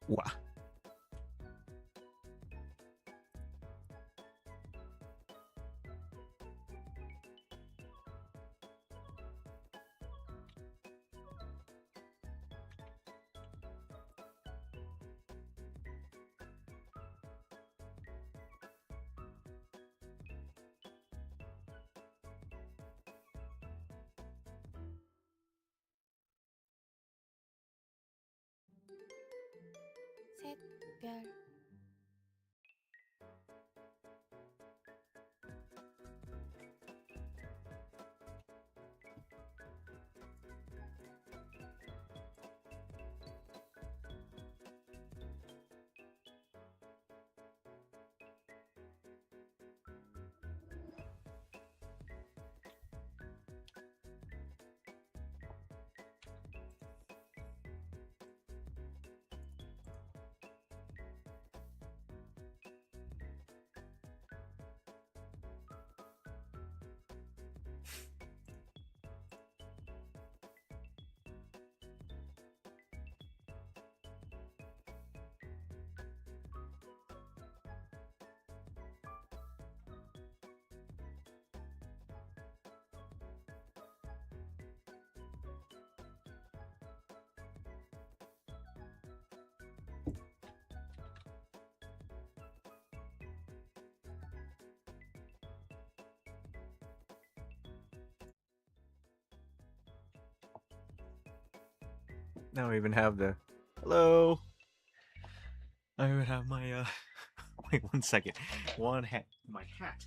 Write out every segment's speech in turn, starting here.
Wow. 샛별 Now I even have the hello. I even have my wait 1 second. One hat. My hat.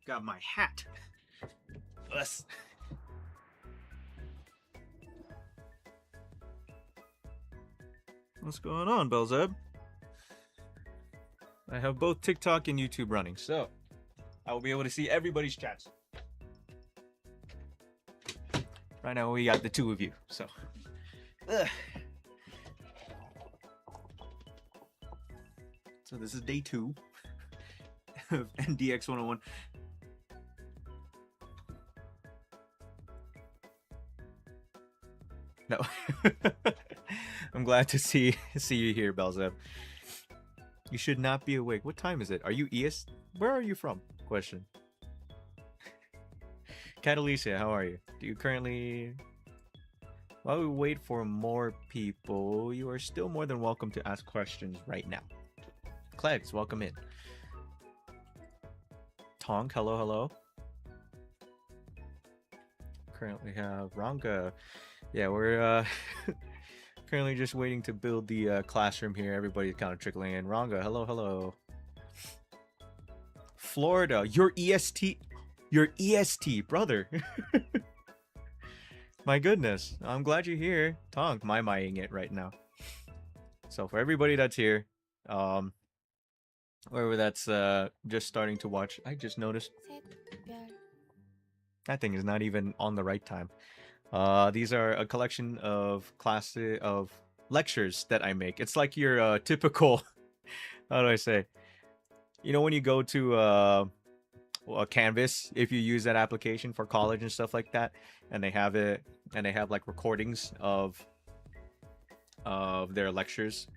Got my hat. Us. What's going on, Belzeb? I have both TikTok and YouTube running, so I will be able to see everybody's chats. Right now we got the two of you, so. Ugh. So this is day 2 of NDX 101. No. I'm glad to see you here, Belzeb. You should not be awake. What time is it? Are you ES? Where are you from? Question. Catalysia, how are you? Do you currently... While we wait for more people, you are still more than welcome to ask questions right now. Clegs, welcome in. Tonk, hello, hello. Currently have Ranga. Yeah, we're currently just waiting to build the classroom here. Everybody's kind of trickling in. Ranga, hello, hello. Florida, your EST, brother. My goodness, I'm glad you're here. Tonk, maimaiing it right now. So for everybody that's here, whoever that's just starting to watch, I just noticed 샛별 that thing is not even on the right time. These are a collection of lectures that I make. It's like your typical, how do I say? You know when you go to a Canvas, if you use that application for college and stuff like that, and they have like recordings of their lectures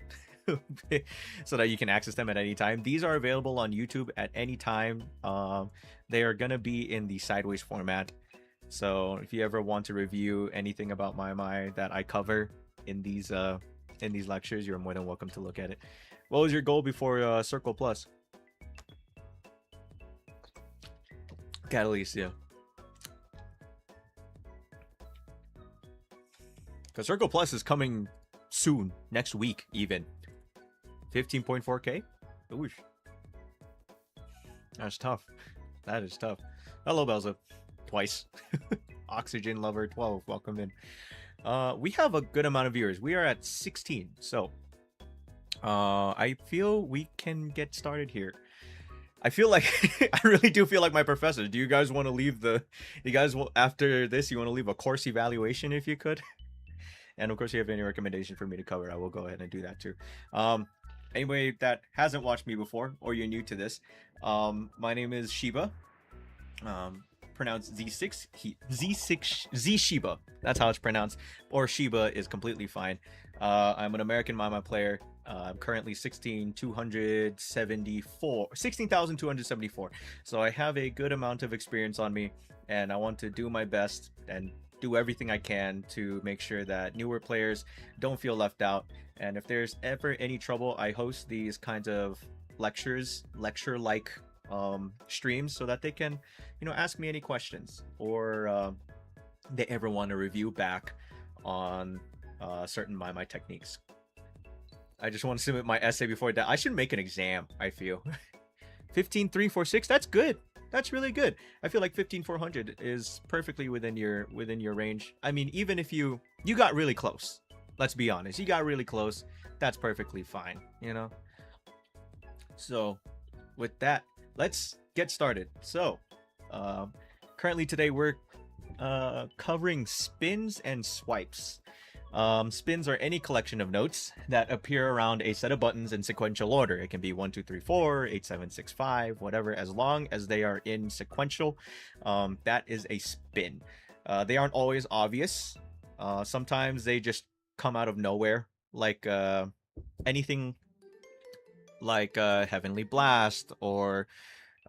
so that you can access them at any time. These are available on YouTube at any time. They are gonna be in the sideways format. So if you ever want to review anything about maimai that I cover in these lectures, you're more than welcome to look at it. What was your goal before Circle Plus? Catalicia. Because Circle Plus is coming soon, next week even. 15.4K? Ooh. That's tough. That is tough. Hello, Belza. Twice. Oxygen Lover 12, welcome in. We have a good amount of viewers. We are at 16, so I feel we can get started here. I feel like I really do feel like my professor. Do you guys want to leave after this? You want to leave a course evaluation if you could? And of course, if you have any recommendation for me to cover, I will go ahead and do that too. Anybody that hasn't watched me before or you're new to this, my name is Shiba. pronounced Z6hiba. That's how it's pronounced. Or Shiba is completely fine. I'm an American maimai player. I'm currently 16,274. So I have a good amount of experience on me, and I want to do my best and do everything I can to make sure that newer players don't feel left out. And if there's ever any trouble, I host these kinds of lecture-like streams so that they can, ask me any questions, or they ever want to review back on certain my techniques. I just want to submit my essay before that. I should make an exam, I feel. 15,346, that's good. That's really good. I feel like 15,400 is perfectly within your range. I mean, even if you got really close. Let's be honest. You got really close. That's perfectly fine, So, with that, let's get started. So, currently today we're covering spins and swipes. Spins are any collection of notes that appear around a set of buttons in sequential order. It can be 1, 2, 3, 4, 8, 7, 6, 5, whatever, as long as they are in sequential. That is a spin. They aren't always obvious. Sometimes they just come out of nowhere, like anything like Heavenly Blast or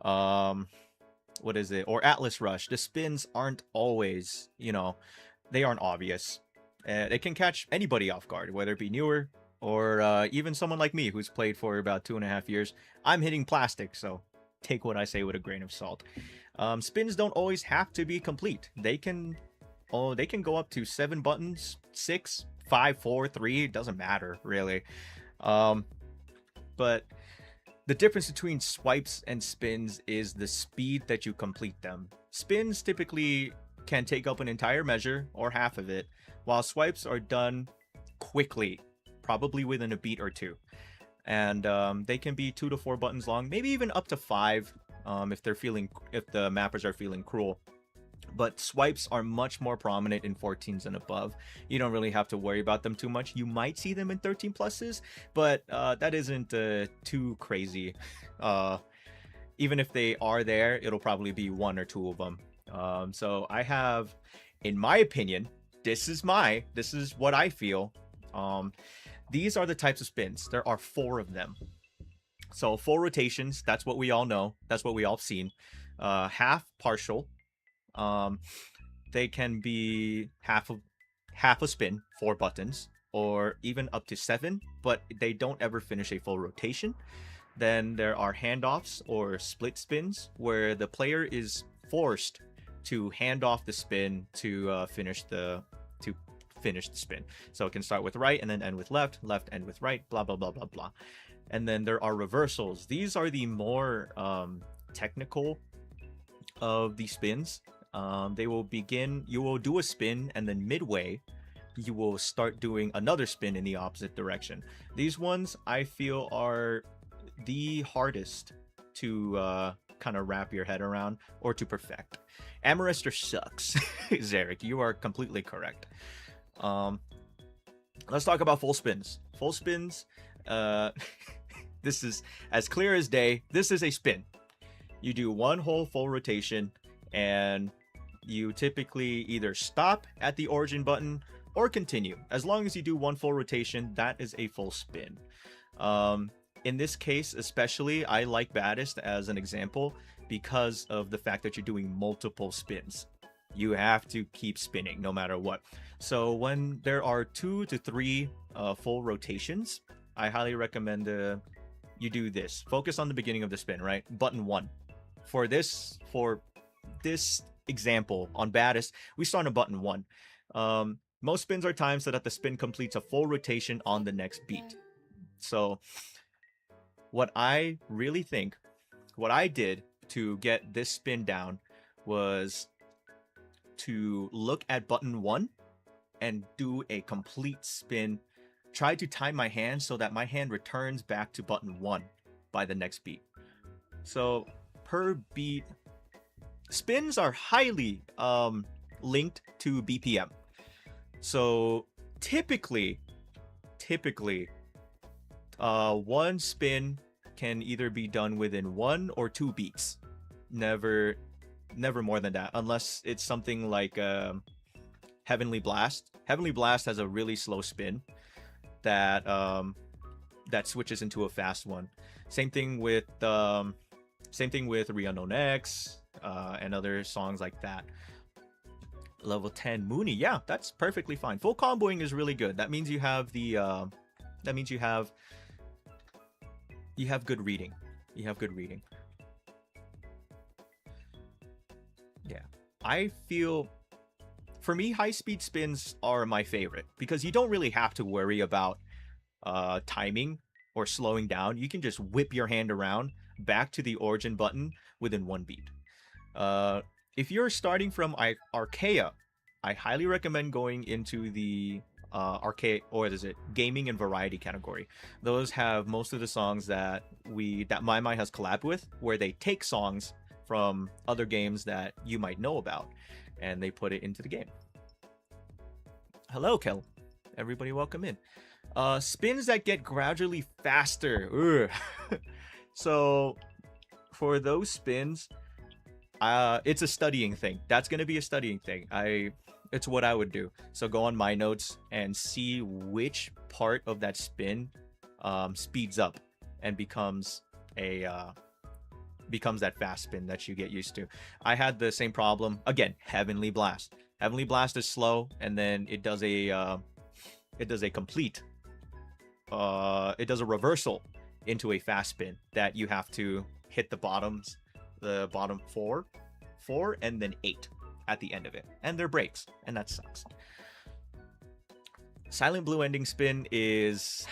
what is it? Or Atlas Rush. The spins aren't always, they aren't obvious. They can catch anybody off guard, whether it be newer or even someone like me who's played for about 2.5 years. I'm hitting plastic, so take what I say with a grain of salt. Spins don't always have to be complete. They can go up to 7 buttons, 6, 5, 4, 3. It doesn't matter really. But the difference between swipes and spins is the speed that you complete them. Spins typically can take up an entire measure or half of it, while swipes are done quickly, probably within a beat or two. And they can be 2 to 4 buttons long, maybe even up to 5 if the mappers are feeling cruel. But swipes are much more prominent in 14s and above. You don't really have to worry about them too much. You might see them in 13 pluses, but that isn't too crazy. Even if they are there, it'll probably be 1 or 2 of them. So I have, in my opinion, this is what I feel. These are the types of spins. There are 4 of them. So full rotations, that's what we all know. That's what we all have seen. Half partial. They can be half a spin, 4 buttons, or even up to 7, but they don't ever finish a full rotation. Then there are handoffs or split spins, where the player is forced to hand off the spin to finish the spin. So it can start with right and then end with left, left end with right, blah blah blah blah blah. And then there are reversals. These are the more technical of the spins. You will do a spin, and then midway you will start doing another spin in the opposite direction. These ones I feel are the hardest to kind of wrap your head around or to perfect. Amorestor sucks. Zarek, you are completely correct. Let's talk about full spins. Full spins, this is as clear as day. This is a spin. You do 1 whole full rotation, and you typically either stop at the origin button or continue. As long as you do 1 full rotation, that is a full spin. In this case especially, I like Baddest as an example because of the fact that you're doing multiple spins. You have to keep spinning no matter what. So when there are 2 to 3 full rotations, I highly recommend you do this. Focus on the beginning of the spin, right? Button 1. For this example on Baddest, we start on button 1. Most spins are timed so that the spin completes a full rotation on the next beat. So what I really think, what I did to get this spin down was to look at button 1 and do a complete spin. Try to time my hand so that my hand returns back to button 1 by the next beat. So per beat, spins are highly linked to BPM. So typically, one spin can either be done within 1 or 2 beats. Never never more than that, unless it's something like Heavenly Blast. Heavenly Blast has a really slow spin that that switches into a fast one. Same thing with Rhiannon X and other songs like that. Level 10 Mooney, yeah, that's perfectly fine. Full comboing is really good. That means you have the that means you have good reading. You have good reading. Yeah. I feel for me high speed spins are my favorite because you don't really have to worry about timing or slowing down. You can just whip your hand around back to the origin button within one beat. Uh, if you're starting from Archaea, I highly recommend going into the arcade or is it gaming and variety category. Those have most of the songs that maimai has collabed with, where they take songs from other games that you might know about, and they put it into the game. Hello, Kel. Everybody, welcome in. Spins that get gradually faster. So for those spins, it's a studying thing. That's gonna be a studying thing. It's what I would do. So go on my notes and see which part of that spin speeds up and becomes that fast spin that you get used to. I had the same problem again. Heavenly Blast. Heavenly Blast is slow, and then it does a complete. It does a reversal into a fast spin that you have to hit the bottom four, and then 8 at the end of it, and they're breaks, and that sucks. Silent Blue ending spin is,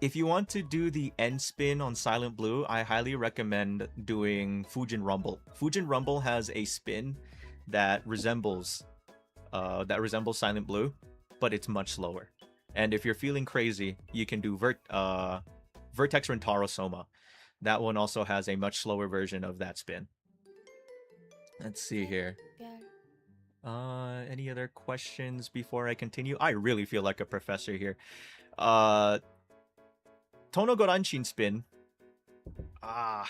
if you want to do the end spin on Silent Blue, I highly recommend doing Fujin Rumble. Fujin Rumble has a spin that resembles Silent Blue, but it's much slower. And if you're feeling crazy, you can do Vertex Rentaro Soma. That one also has a much slower version of that spin. Let's see here. Any other questions before I continue? I really feel like a professor here. Tono Goranshin spin. I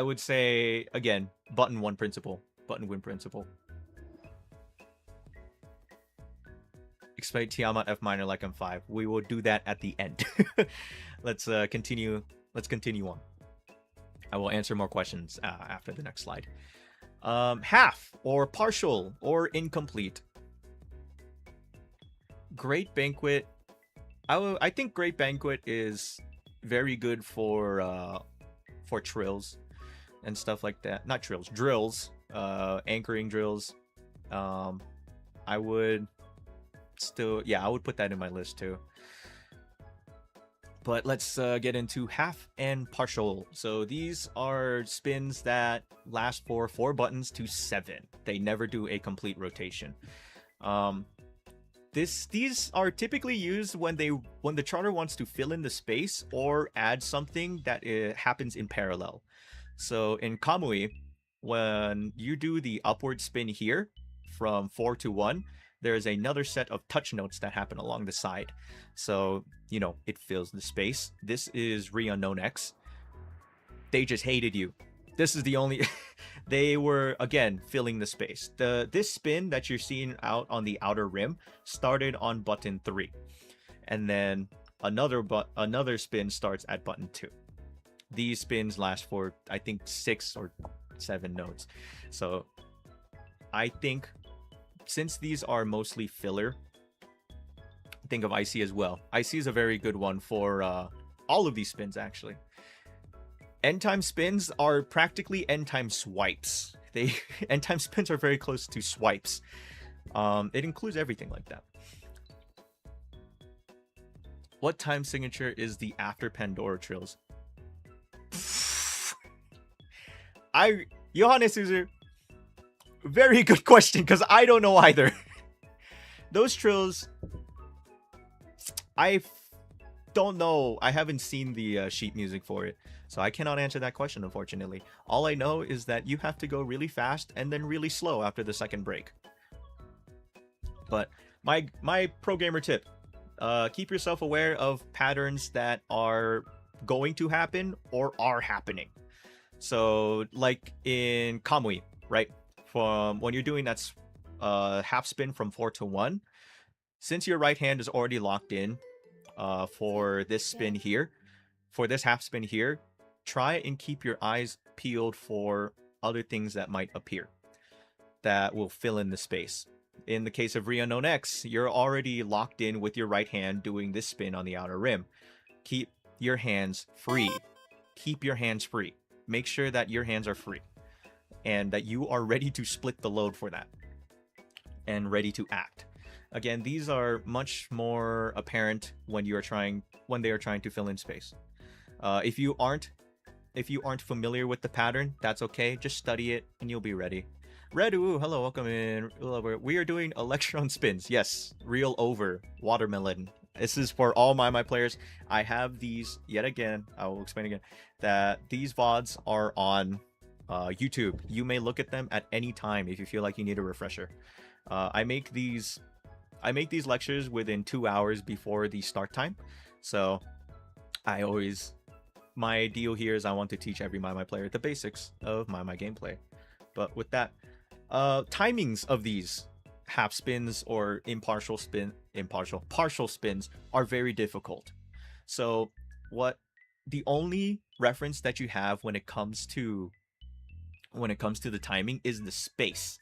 would say, again, button win principle. Explain Tiamat F minor like I'm 5. We will do that at the end. Let's continue on. I will answer more questions after the next slide. Half or partial or incomplete. Great Banquet. I think Great Banquet is very good for trills and stuff like that. Not trills, drills. Anchoring drills. I would put that in my list too. But let's get into half and partial. So these are spins that last for 4 buttons to 7. They never do a complete rotation. These are typically used when the charter wants to fill in the space or add something that happens in parallel. So in Kamui, when you do the upward spin here from 4 to 1, there's another set of touch notes that happen along the side. So, it fills the space. This is Rhiannon X. They just hated you. This is the only... They were, again, filling the space. This spin that you're seeing out on the outer rim started on button 3. And then another spin starts at button 2. These spins last for, I think, 6 or 7 notes. So, I think... since these are mostly filler, think of IC as well. IC is a very good one for all of these spins, actually. End time spins are practically end time swipes. End time spins are very close to swipes. It includes everything like that. What time signature is the after Pandora trills? Johannes User, very good question, because I don't know either. Those trills, I don't know. I haven't seen the sheet music for it, so I cannot answer that question, unfortunately. All I know is that you have to go really fast and then really slow after the second break. But my pro gamer tip, Keep yourself aware of patterns that are going to happen or are happening. So, like in Kamui, right? From when you're doing that half spin from 4 to 1, since your right hand is already locked in for this spin here, for this half spin here, try and keep your eyes peeled for other things that might appear that will fill in the space. In the case of Rhiannon X, you're already locked in with your right hand doing this spin on the outer rim. Keep your hands free. Keep your hands free. Make sure that your hands are free and that you are ready to split the load for that and ready to act. Again, these are much more apparent when they are trying to fill in space. If you aren't familiar with the pattern, that's okay. Just study it and you'll be ready. Redu, hello, welcome in. We are doing electron spins. Yes, real over watermelon. This is for all my players. I have these yet again. I will explain again that these VODs are on YouTube. You may look at them at any time if you feel like you need a refresher. I make these lectures within 2 hours before the start time. So my deal here is I want to teach every maimai player the basics of maimai gameplay. But with that, timings of these half spins or partial spins are very difficult. So the only reference that you have when it comes to the timing is the space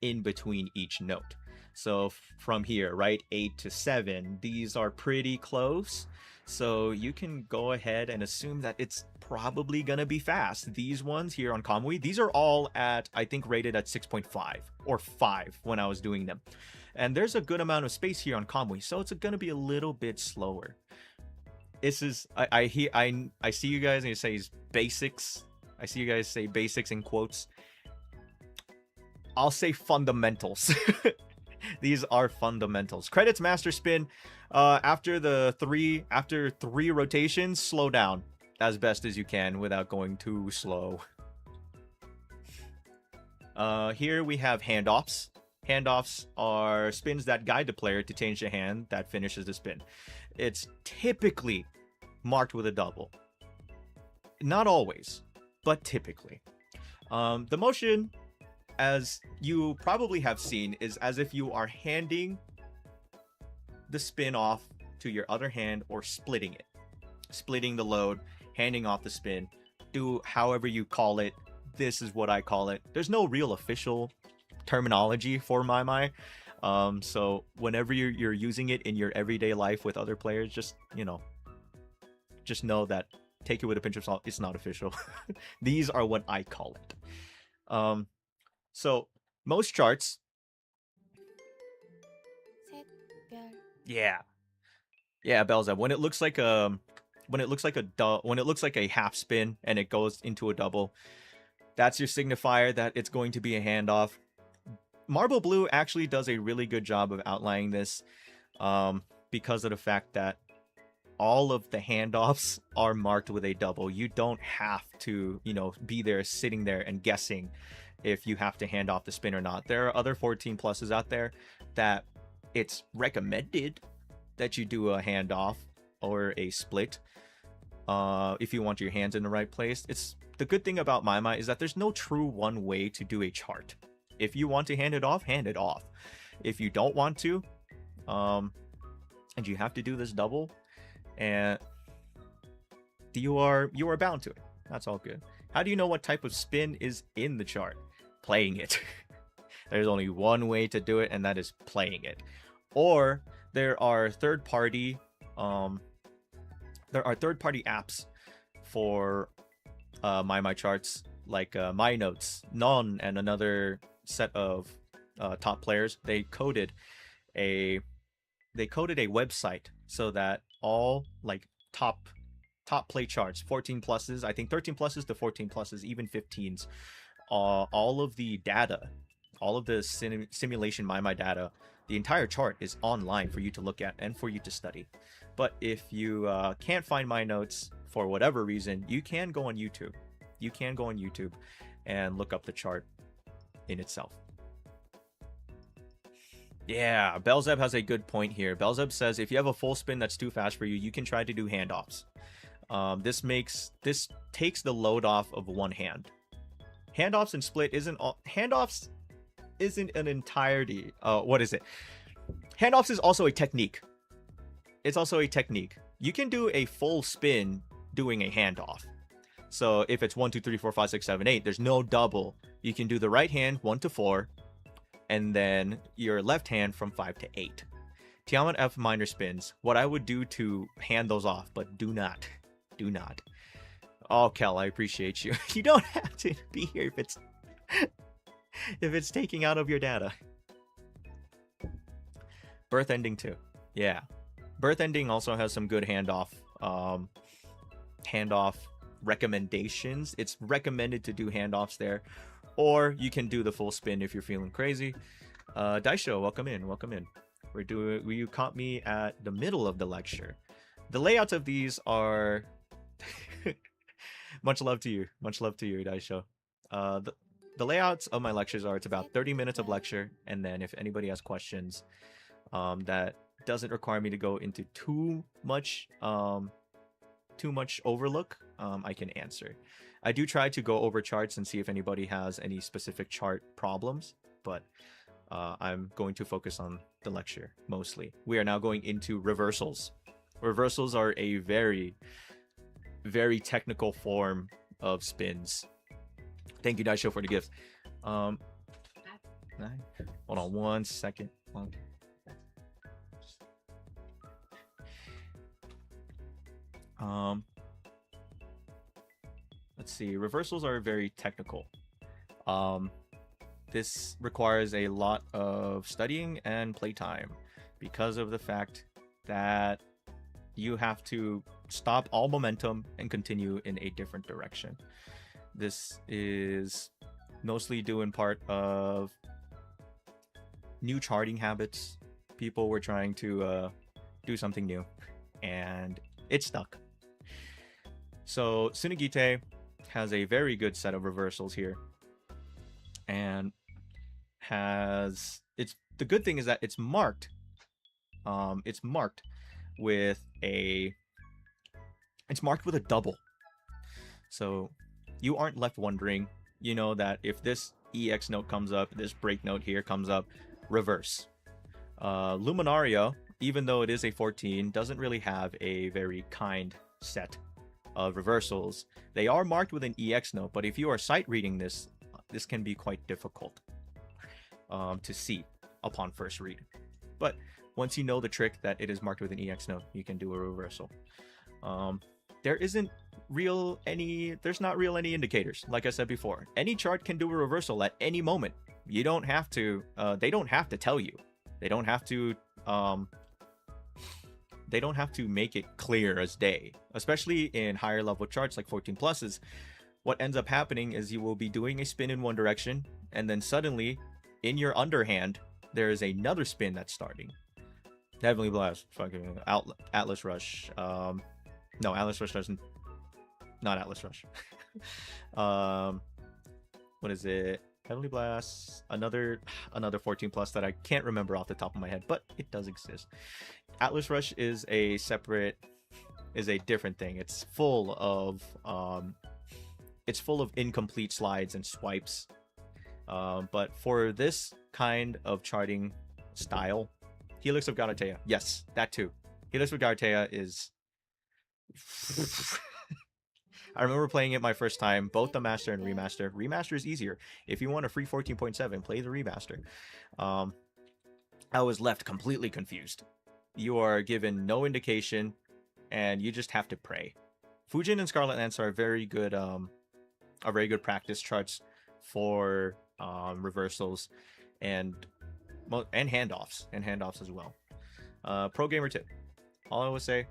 in between each note. So from here, right, 8 to 7, these are pretty close. So you can go ahead and assume that it's probably gonna be fast. These ones here on Kamui, these are all at, I think, rated at 6.5 or 5 when I was doing them. And there's a good amount of space here on Kamui, so it's gonna be a little bit slower. This is, I see you guys and you say basics. I see you guys say basics in quotes. I'll say fundamentals. These are fundamentals. Credits master spin. After three rotations, slow down as best as you can without going too slow. Here we have handoffs. Handoffs are spins that guide the player to change the hand that finishes the spin. It's typically marked with a double. Not always, but typically. The motion, as you probably have seen, is as if you are handing the spin off to your other hand or splitting it. Splitting the load, handing off the spin. Do however you call it. This is what I call it. There's no real official terminology for maimai. So whenever you're using it in your everyday life with other players, just know that, take it with a pinch of salt, it's not official. These are what I call it. So most charts, yeah, Belza. When it looks like a half spin and it goes into a double, that's your signifier that it's going to be a handoff. Marble Blue actually does a really good job of outlining this, because of the fact that all of the handoffs are marked with a double. You don't have to, be there sitting there and guessing if you have to hand off the spin or not. There are other 14 pluses out there that it's recommended that you do a handoff or a split if you want your hands in the right place. It's the good thing about maimai is that there's no true one way to do a chart. If you want to hand it off, hand it off. If you don't want to, and you have to do this double, and you are bound to it. That's all good. How do you know what type of spin is in the chart? Playing it. There's only one way to do it, and that is playing it. Or there are third-party apps for maimai charts, like My Notes, Non, and another set of top players. They coded a website so that all like top play charts, 14 pluses, I think 13 pluses to 14 pluses, even 15s, all of the data, all of the simulation maimai data, the entire chart is online for you to look at and for you to study. But if you can't find My Notes for whatever reason, you can go on YouTube. You can go on YouTube and look up the chart in itself. Yeah, Belzeb has a good point here. Belzeb says if you have a full spin that's too fast for you, you can try to do handoffs. This takes the load off of one hand. Handoffs and split isn't all. Handoffs isn't an entirety. What is it? Handoffs is also a technique. It's also a technique. You can do a full spin doing a handoff. So if it's 1, 2, 3, 4, 5, 6, 7, 8, there's no double. You can do the right hand 1 to 4, and then your left hand from 5 to 8. Tiamat F minor spins. What I would do to hand those off, but do not. Do not. Oh, Kel, I appreciate you. You don't have to be here if it's taking out of your data. Birth ending too. Yeah. Birth ending also has some good handoff recommendations. It's recommended to do handoffs there, or you can do the full spin if you're feeling crazy. Daisho, welcome in. Welcome in. You caught me at the middle of the lecture. The layouts of these are much love to you. Much love to you, Daisho. The layouts of my lectures are it's about 30 minutes of lecture, and then if anybody has questions that doesn't require me to go into too much overlook, I can answer. I do try to go over charts and see if anybody has any specific chart problems, but I'm going to focus on the lecture mostly. We are now going into reversals. Reversals are a very, very technical form of spins. Thank you, Daisho, for the gift. Hold on one second. Let's see. Reversals are very technical. This requires a lot of studying and playtime because of the fact that you have to stop all momentum and continue in a different direction. This is mostly due in part of new charting habits. People were trying to do something new, and it stuck. So Tsunegite has a very good set of reversals here, and the good thing is that it's marked. It's marked with a double. So you aren't left wondering. You know that if this EX note comes up, this break note here comes up, reverse. Luminaria, even though it is a 14, doesn't really have a very kind set of reversals. They are marked with an EX note, but if you are sight reading this can be quite difficult to see upon first read. But once you know the trick that it is marked with an EX note, you can do a reversal. There's not real any indicators. Like I said before, any chart can do a reversal at any moment. You don't have to. They don't have to tell you. They don't have to. They don't have to make it clear as day. Especially in higher level charts like 14 pluses, what ends up happening is you will be doing a spin in one direction, and then suddenly, in your underhand, there is another spin that's starting. Heavenly Blast, fucking Atlas Rush. No, Atlas Rush doesn't. Not Atlas Rush. What is it? Heavenly Blast. Another 14 plus that I can't remember off the top of my head, but it does exist. Atlas Rush is a different thing. It's full of incomplete slides and swipes. But for this kind of charting style, Helix of Galatea, yes, that too. Helix of Galatea is. I remember playing it my first time, both the master and remaster. Remaster is easier. If you want a free 14.7, play the remaster. I was left completely confused. You are given no indication, and you just have to pray. Fujin and Scarlet Lance are very good practice charts for reversals and handoffs as well. Pro gamer tip. All I would say,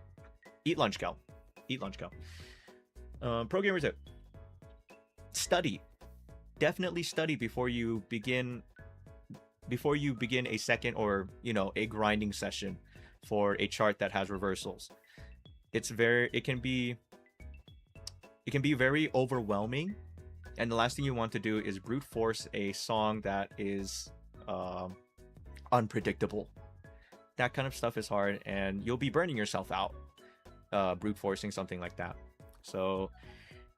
eat lunch, Cal. Eat lunch, Cal. Pro gamer tip. Study. Definitely study before you begin a second or a grinding session for a chart that has reversals. It can be very overwhelming, and the last thing you want to do is brute force a song that is unpredictable. That kind of stuff is hard, and you'll be burning yourself out brute forcing something like that. So,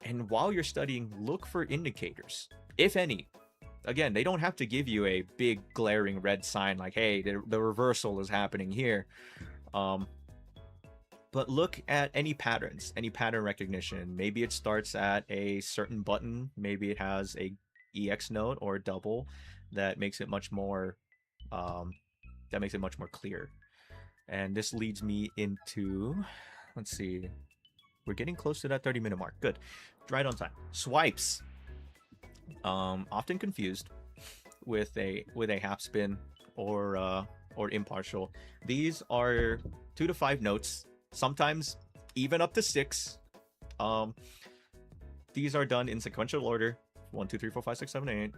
and while you're studying, look for indicators, if any. Again, they don't have to give you a big glaring red sign like, hey, the reversal is happening here. But look at any patterns, any pattern recognition. Maybe it starts at a certain button. Maybe it has a EX note or a double that makes it much more clear. And this leads me into, let's see, we're getting close to that 30-minute mark. Good, right on time. Swipes, often confused with a half spin or impartial. These are 2 to 5 notes, sometimes even up to 6. These are done in sequential order, 1, 2, 3, 4, 5, 6, 7, 8,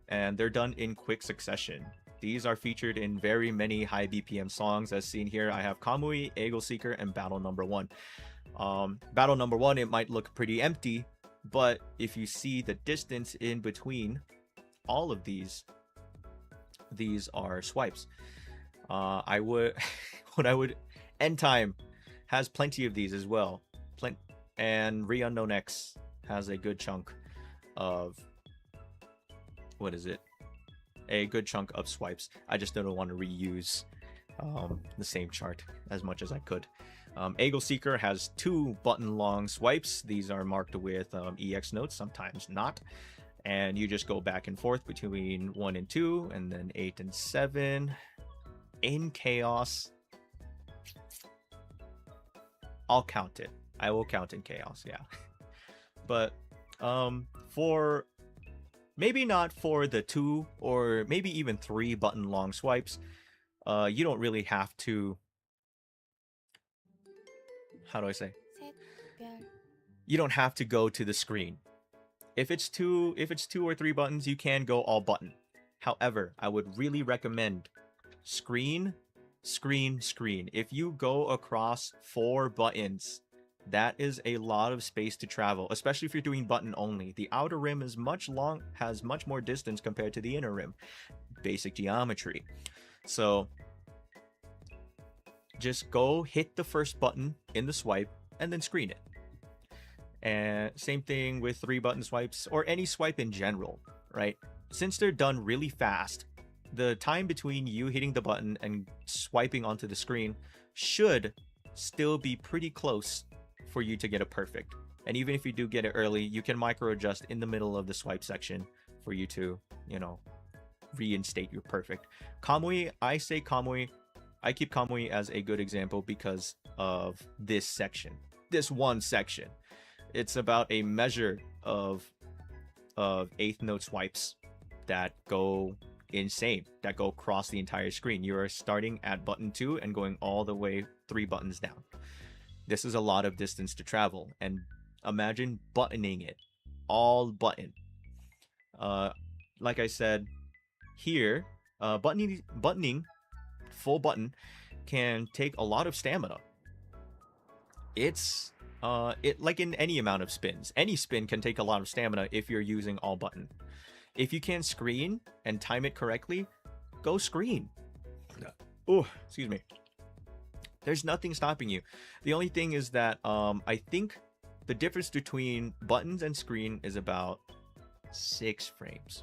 and they're done in quick succession. These are featured in very many high BPM songs. As seen here, I have Kamui, Eagle Seeker, and Battle Number 1. Battle Number 1, it might look pretty empty, but if you see the distance in between all of these are swipes. I would End Time has plenty of these as well. And Re-Unknown X has a good chunk of, what is it? A good chunk of swipes. I just don't want to reuse the same chart as much as I could. Eagle Seeker has 2 button long swipes. These are marked with EX notes, sometimes not. And you just go back and forth between 1 and 2, and then 8 and 7. In Chaos, I'll count it. I will count in Chaos, yeah. But for maybe not for the 2 or maybe even 3 button long swipes, you don't really have to, how do I say? Z6hiba. You don't have to go to the screen. If it's 2 or 3 buttons, you can go all button. However, I would really recommend screen, screen, screen. If you go across 4 buttons, that is a lot of space to travel, especially if you're doing button only. The outer rim is has much more distance compared to the inner rim. Basic geometry. So just go hit the first button in the swipe and then screen it. And same thing with 3 button swipes or any swipe in general, right? Since they're done really fast, the time between you hitting the button and swiping onto the screen should still be pretty close for you to get it perfect. And even if you do get it early, you can micro adjust in the middle of the swipe section for you to, reinstate your perfect. Kamui, I keep Kamui as a good example because of this section. This one section. It's about a measure of 8th note swipes that go insane, that go across the entire screen. You are starting at button 2 and going all the way 3 buttons down. This is a lot of distance to travel, and imagine buttoning it, all button. Like I said here, buttoning full button can take a lot of stamina. It's like in any amount of spins. Any spin can take a lot of stamina if you're using all button. If you can screen and time it correctly, go screen. Oh, excuse me. There's nothing stopping you. The only thing is that I think the difference between buttons and screen is about 6 frames.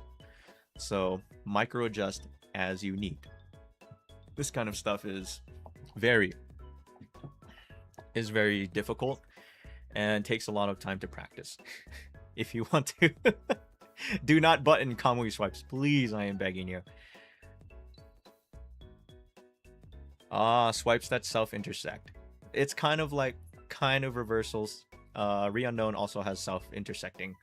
So micro adjust as you need. This kind of stuff is very difficult and takes a lot of time to practice. If you want to, do not button Kamui swipes, please. I am begging you. Swipes that self-intersect. It's kind of reversals. Re-Unknown also has self-intersecting.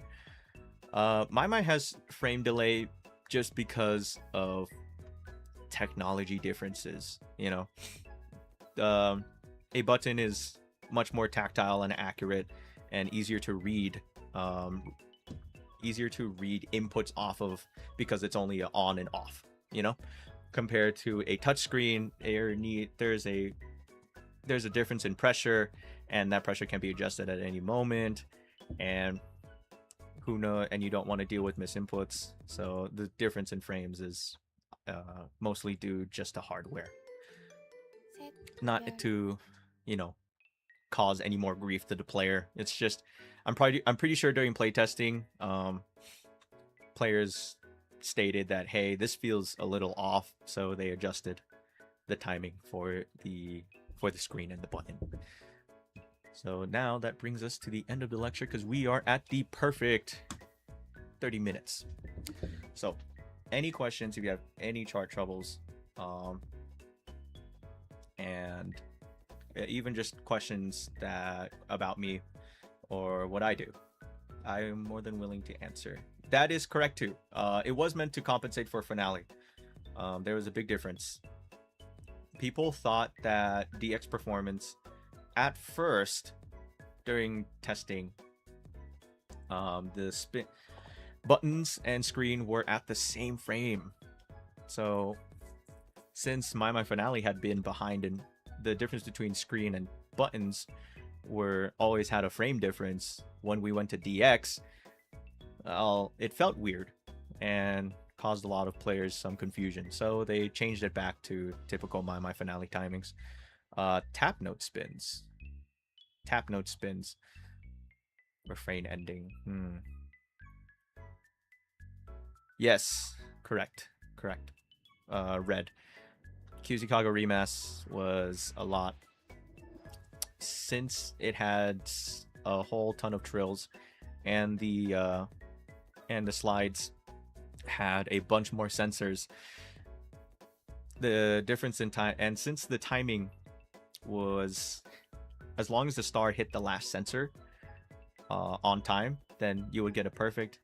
Maimai has frame delay just because of technology differences. A button is much more tactile and accurate and easier to read inputs off of because it's only on and off, compared to a touchscreen. There's a difference in pressure, and that pressure can be adjusted at any moment, and you don't want to deal with misinputs, so the difference in frames is mostly due just to hardware, 셋, not 별, to, you know, cause any more grief to the player. It's just I'm pretty sure during playtesting, players stated that hey, this feels a little off, so they adjusted the timing for the screen and the button. So now that brings us to the end of the lecture because we are at the perfect 30 minutes. So any questions if you have any chart troubles, and even just questions that about me or what I do, I am more than willing to answer. That is correct too. It was meant to compensate for finale. There was a big difference. People thought that DX performance at first during testing, the spin buttons and screen were at the same frame. So since my finale had been behind and the difference between screen and buttons were always had a frame difference, when we went to DX, it felt weird and caused a lot of players some confusion. So they changed it back to typical my finale timings. Tap note spins. Tap note spins. Refrain ending. Yes, correct. Red. QZ Chicago Remass was a lot. Since it had a whole ton of trills, and the slides had a bunch more sensors, the difference in time, and since the timing was as long as the star hit the last sensor on time, then you would get a perfect.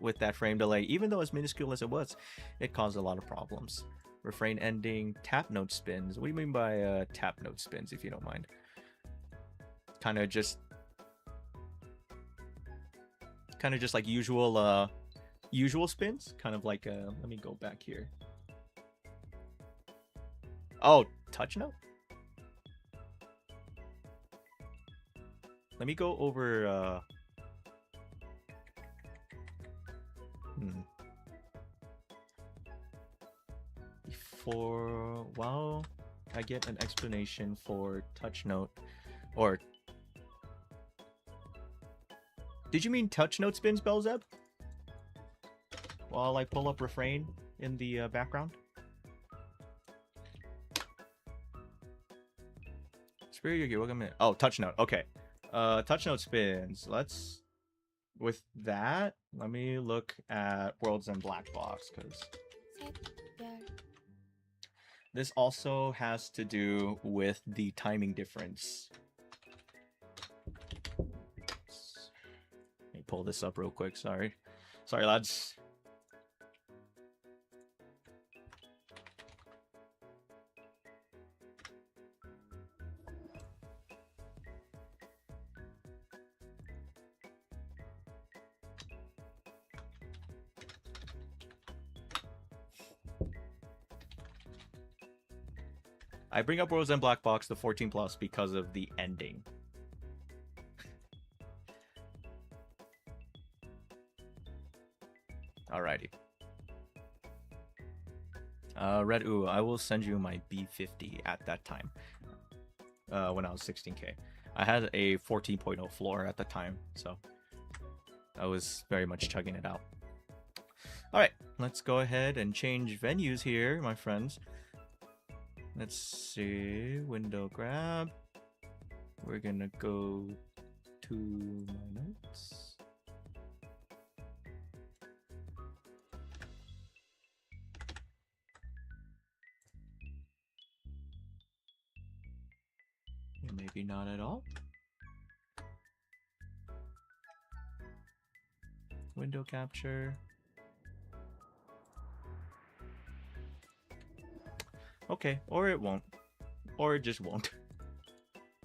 With that frame delay, even though as minuscule as it was, it caused a lot of problems. Refrain ending, tap note spins. What do you mean by tap note spins, if you don't mind? Kind of just like usual spins. Kind of like let me go back here. Oh, touch note. Let me go over. Before, while I get an explanation for touch note, or did you mean touch note spins, Belzeb? While I pull up refrain in the background. Spirit Yugi, welcome in. Oh, touch note. Okay. Touch note spins. Let's. With that, let me look at Worlds and Black Box because 셋, 별, this also has to do with the timing difference. Let me pull this up real quick. Sorry, lads. I bring up Worlds and Black Box, the 14 plus, because of the ending. Alrighty. Red Ooh, I will send you my B50 at that time. When I was 16K. I had a 14.0 floor at the time, so I was very much chugging it out. Alright, let's go ahead and change venues here, my friends. Let's see, window grab. We're gonna go to my notes. Maybe not at all. Window capture. Okay, or it won't. Or it just won't.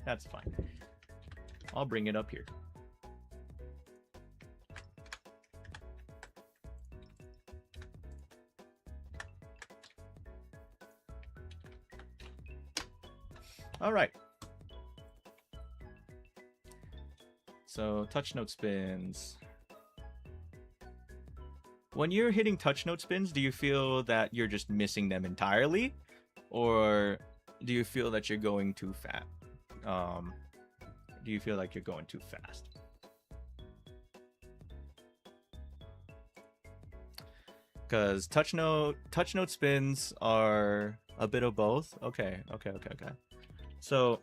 That's fine. I'll bring it up here. All right. So touch note spins. when you're hitting touch note spins, do you feel that you're just missing them entirely, or do you feel that you're going too fast? Do you feel like you're going too fast? Because touch note spins are a bit of both. Okay. So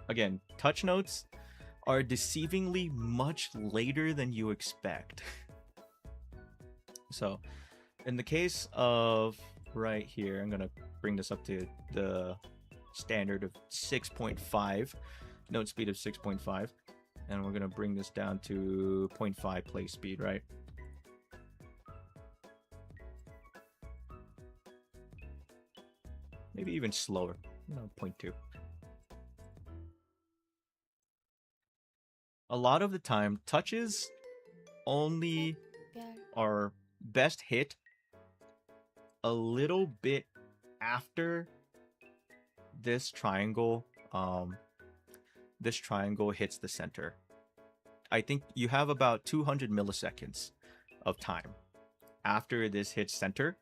again, touch notes are deceivingly much later than you expect. So in the case of right here, I'm gonna bring this up to the standard of 6.5, note speed of 6.5, and we're gonna bring this down to 0.5 play speed, right? Maybe even slower, 0.2. A lot of the time, touches only are best hit a little bit after this triangle hits the center. I think you have about 200 milliseconds of time after this hits center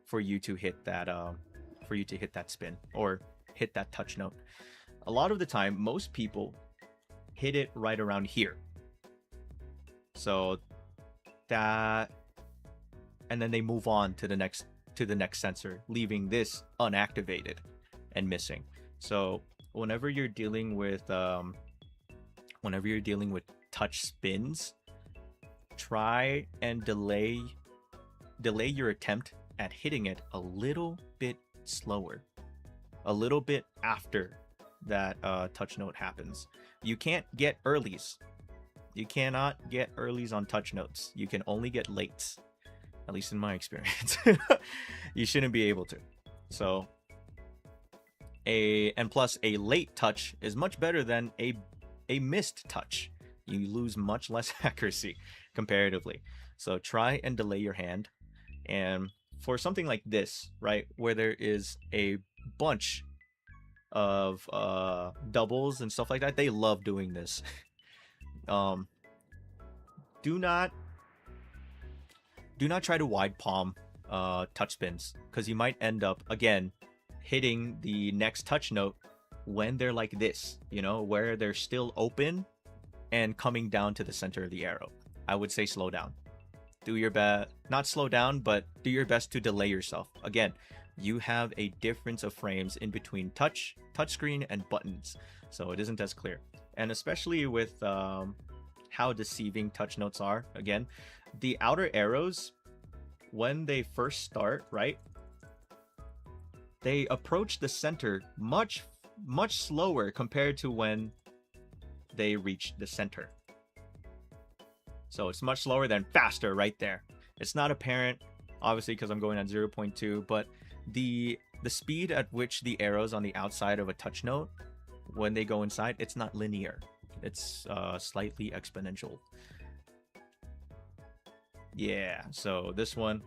for you to hit that spin or hit that touch note. A lot of the time, most people hit it right around here. So that, and then they move on to the next sensor, leaving this unactivated and missing. So whenever you're dealing with touch spins, try and delay your attempt at hitting it a little bit slower, a little bit after that touch note happens. You can't get earlies. You cannot get earlies on touch notes. You can only get lates, at least in my experience. You shouldn't be able to. So plus a late touch is much better than a missed touch. You lose much less accuracy comparatively. So try and delay your hand. And for something like this, right, where there is a bunch of doubles and stuff like that, they love doing this. Do not try to wide palm touch spins, because you might end up again hitting the next touch note when they're like this, where they're still open and coming down to the center of the arrow. I would say slow down. Do your best, not slow down, but do your best to delay yourself. Again, you have a difference of frames in between touchscreen and buttons, so it isn't as clear. And especially with how deceiving touch notes are, again, the outer arrows, when they first start, right, they approach the center much slower compared to when they reach the center. So it's much slower than faster right there. It's not apparent, obviously, because I'm going at 0.2, but the speed at which the arrows on the outside of a touch note, when they go inside, it's not linear. It's slightly exponential. Yeah, so this one.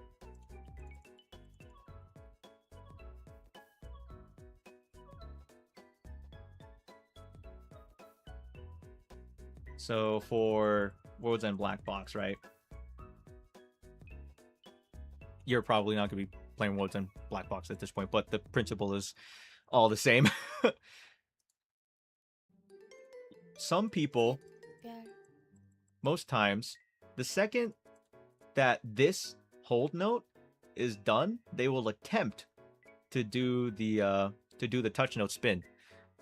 So for World's End Black Box, right? You're probably not going to be playing World's End Black Box at this point, but the principle is all the same. Some people, most times, the second that this hold note is done, they will attempt to do the touch note spin,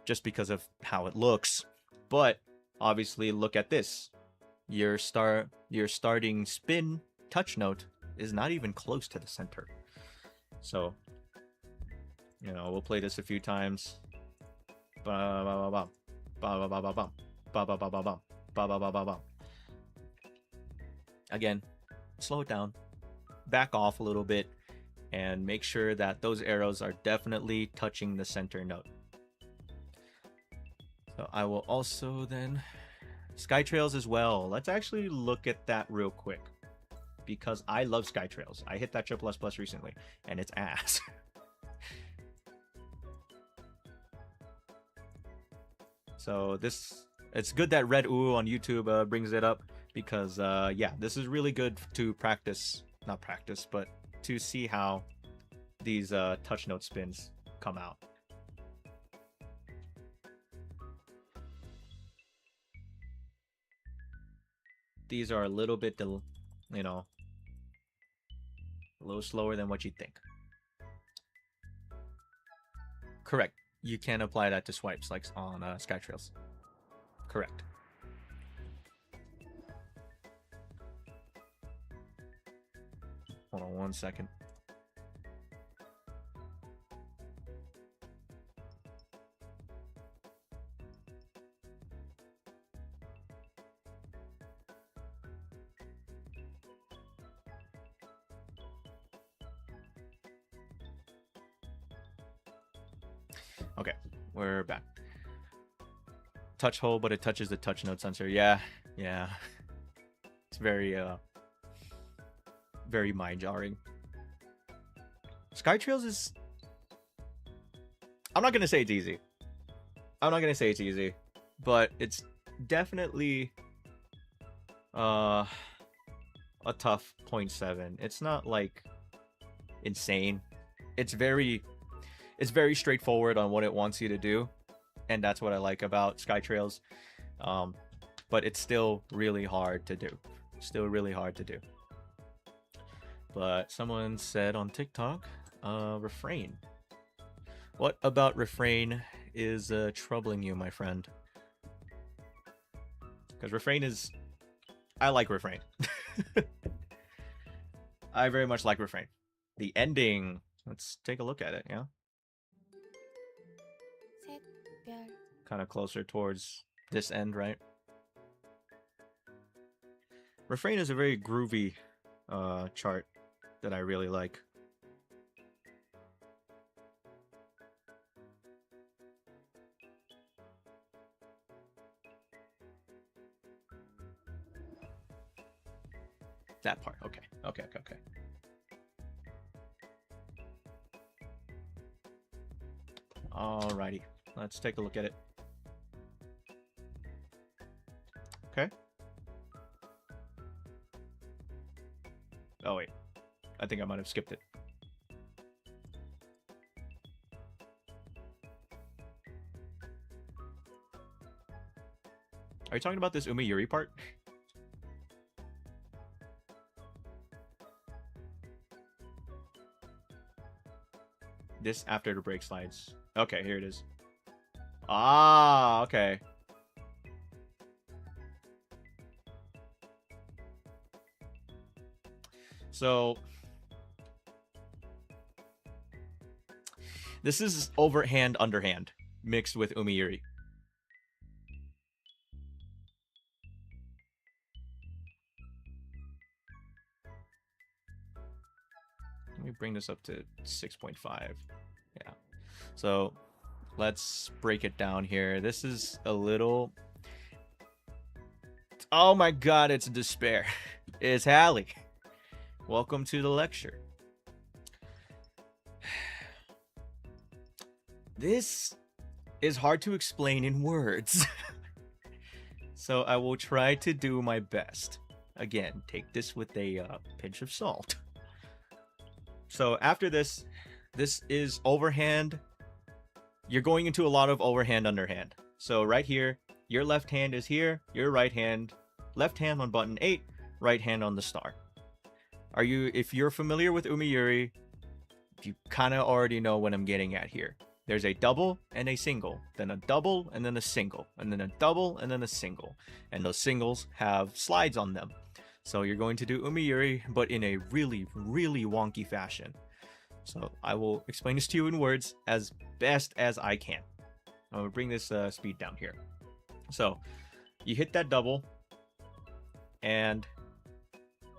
just because of how it looks. But obviously, look at this. Your starting spin touch note is not even close to the center. So, we'll play this a few times. Again, slow it down, back off a little bit, and make sure that those arrows are definitely touching the center note. So I will also then Skytrails as well. Let's actually look at that real quick, because I love Skytrails. I hit that triple S+ recently, and it's ass. So it's good that Red Ooh on YouTube brings it up, because yeah, this is really good to practice not practice, but to see how these touch note spins come out. These are a little bit, you know, a little slower than what you'd think. Correct. You can apply that to swipes like on Skytrails. Correct. Hold on 1 second. Okay, we're back. Touch hole, but it touches the touch note sensor. Yeah. It's very very mind-jarring. Skytrails is... I'm not gonna say it's easy. But it's definitely a tough 0.7. It's not like insane. It's very straightforward on what it wants you to do, and that's what I like about Skytrails. But it's still really hard to do. But someone said on TikTok, refrain. What about refrain is troubling you, my friend? Because refrain is... I like refrain. I very much like refrain. The ending... Let's take a look at it, yeah? Z6hiba. Kind of closer towards this end, right? Refrain is a very groovy chart that I really like. That part, okay. Alrighty, let's take a look at it. Okay. Oh wait, I think I might have skipped it. Are you talking about this Umiyuri part? This after the break slides. Okay, here it is. Ah, okay. So this is overhand, underhand mixed with Umiyuri. Let me bring this up to 6.5. Yeah. So let's break it down here. This is a little... Oh my god, it's despair. It's Hallie. Welcome to the lecture. This is hard to explain in words. So I will try to do my best. Again, take this with a pinch of salt. So after this, this is overhand. You're going into a lot of overhand, underhand. So right here, your left hand is here, your right hand, left hand on button 8, right hand on the star. If you're familiar with Umiyuri, you kind of already know what I'm getting at here. There's a double and a single, then a double and then a single, and then a double and then a single. And those singles have slides on them. So you're going to do Umiyuri, but in a really, really wonky fashion. So I will explain this to you in words as best as I can. I'm going to bring this speed down here. So you hit that double, and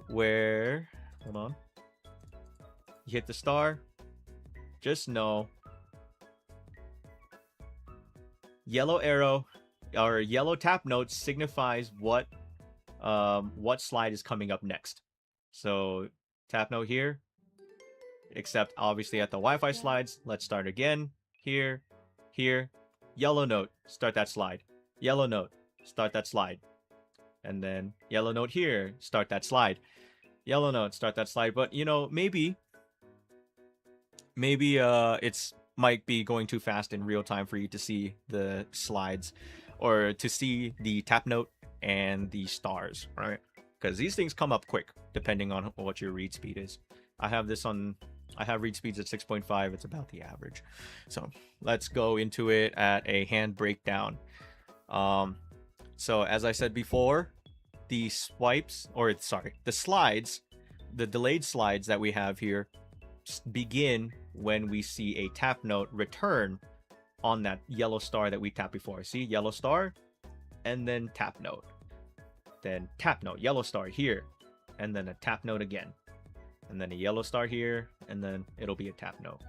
hold on, you hit the star, just know yellow arrow or yellow tap note signifies what slide is coming up next. So tap note here, except obviously at the Wi-Fi slides. Let's start again. Here, yellow note, start that slide. Yellow note, start that slide. And then yellow note here, start that slide. Yellow note, start that slide. But you know, maybe it's might be going too fast in real time for you to see the slides or to see the tap note and the stars, right? Because these things come up quick depending on what your read speed is. I have this on, I have read speeds at 6.5. It's about the average. So let's go into it at a hand breakdown. So as I said before, the swipes, or sorry, the slides, the delayed slides that we have here begin when we see a tap note return on that yellow star that we tapped before. See, yellow star, and then tap note. Then tap note, yellow star here, and then a tap note again. And then a yellow star here, and then it'll be a tap note.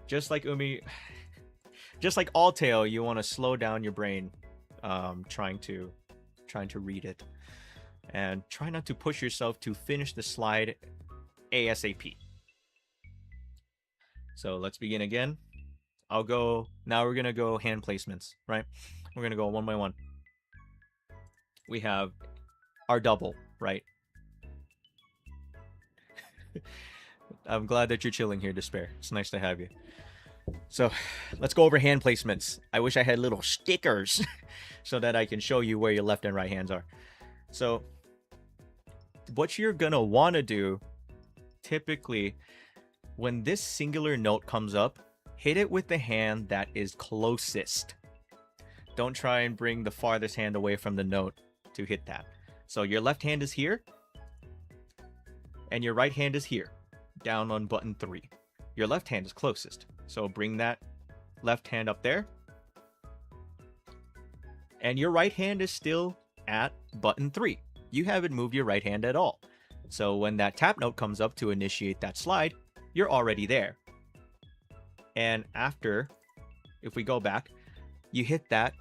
Just like Umi, just like All Tail, you want to slow down your brain trying to read it. And try not to push yourself to finish the slide ASAP. So let's begin again. I'll go, now we're gonna go hand placements, right? We're gonna go one by one. We have our double, right? I'm glad that you're chilling here, Despair. It's nice to have you. So let's go over hand placements. I wish I had little stickers so that I can show you where your left and right hands are. So what you're gonna want to do, typically, when this singular note comes up, hit it with the hand that is closest. Don't try and bring the farthest hand away from the note to hit that. So your left hand is here, and your right hand is here, down on button 3. Your left hand is closest, so bring that left hand up there. And your right hand is still at button 3. You haven't moved your right hand at all. So when that tap note comes up to initiate that slide, you're already there. And after, if we go back, you hit that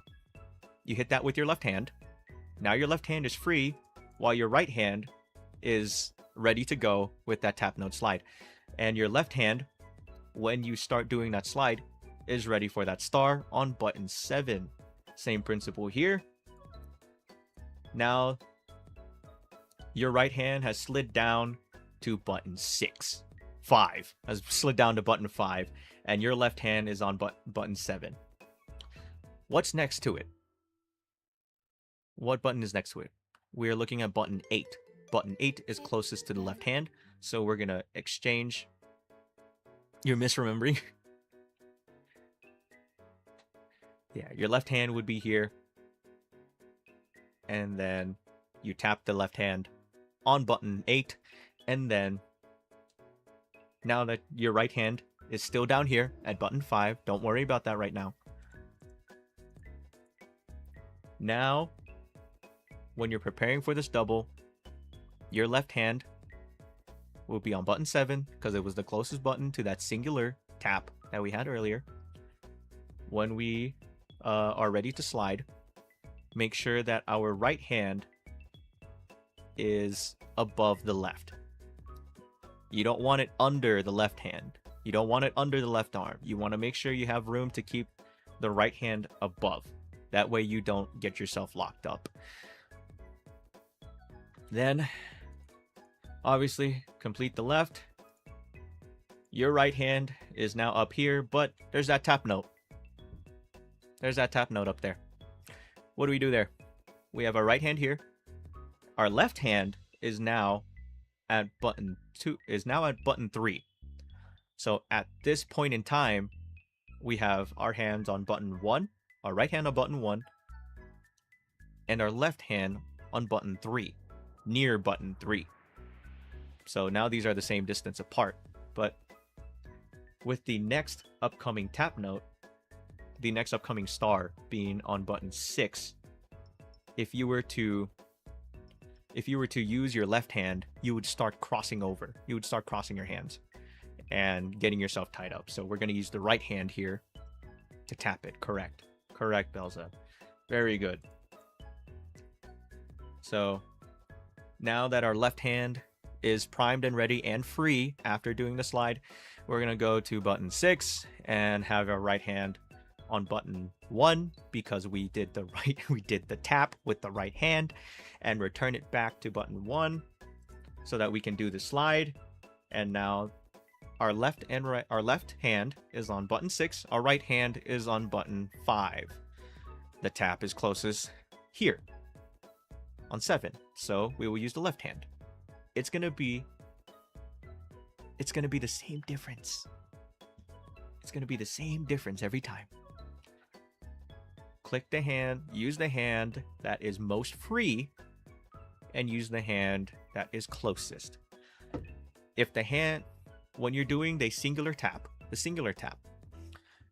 with your left hand. Now your left hand is free while your right hand is ready to go with that tap note slide. And your left hand, when you start doing that slide, is ready for that star on button 7. Same principle here. Now your right hand has slid down to button 6. 5 has slid down to button 5, and your left hand is on button 7. What's next to it? What button is next to it? We're looking at button 8. Button 8 is closest to the left hand, so we're gonna exchange. You're misremembering. Yeah, your left hand would be here, and then you tap the left hand on button 8, and then now that your right hand is still down here at button 5, don't worry about that right now. Now, when you're preparing for this double, your left hand will be on button 7 because it was the closest button to that singular tap that we had earlier. When we are ready to slide, make sure that our right hand is above the left. You don't want it under the left hand. You don't want it under the left arm. You want to make sure you have room to keep the right hand above. That way you don't get yourself locked up. Then, obviously, complete the left. Your right hand is now up here, but there's that tap note. There's that tap note up there. What do we do there? We have our right hand here. Our left hand is now at button 2, is now at button 3. So at this point in time, we have our hands on button 1, our right hand on button 1, and our left hand on button 3, near button 3. So now these are the same distance apart, but with the next upcoming tap note, the next upcoming star being on button 6, if you were to use your left hand, you would start crossing over. You would start crossing your hands and getting yourself tied up. So we're going to use the right hand here to tap it. Correct. Correct, Belza. Very good. So now that our left hand is primed and ready and free after doing the slide, we're going to go to button 6 and have our right hand on button 1 because we did the tap with the right hand, and return it back to button 1. so that we can do the slide. And now our left hand is on button 6, our right hand is on button 5. The tap is closest here on 7, so we will use the left hand. It's gonna be the same difference. It's gonna be the same difference every time. Click the hand, use the hand that is most free, and use the hand that is closest. If the hand, when you're doing the singular tap,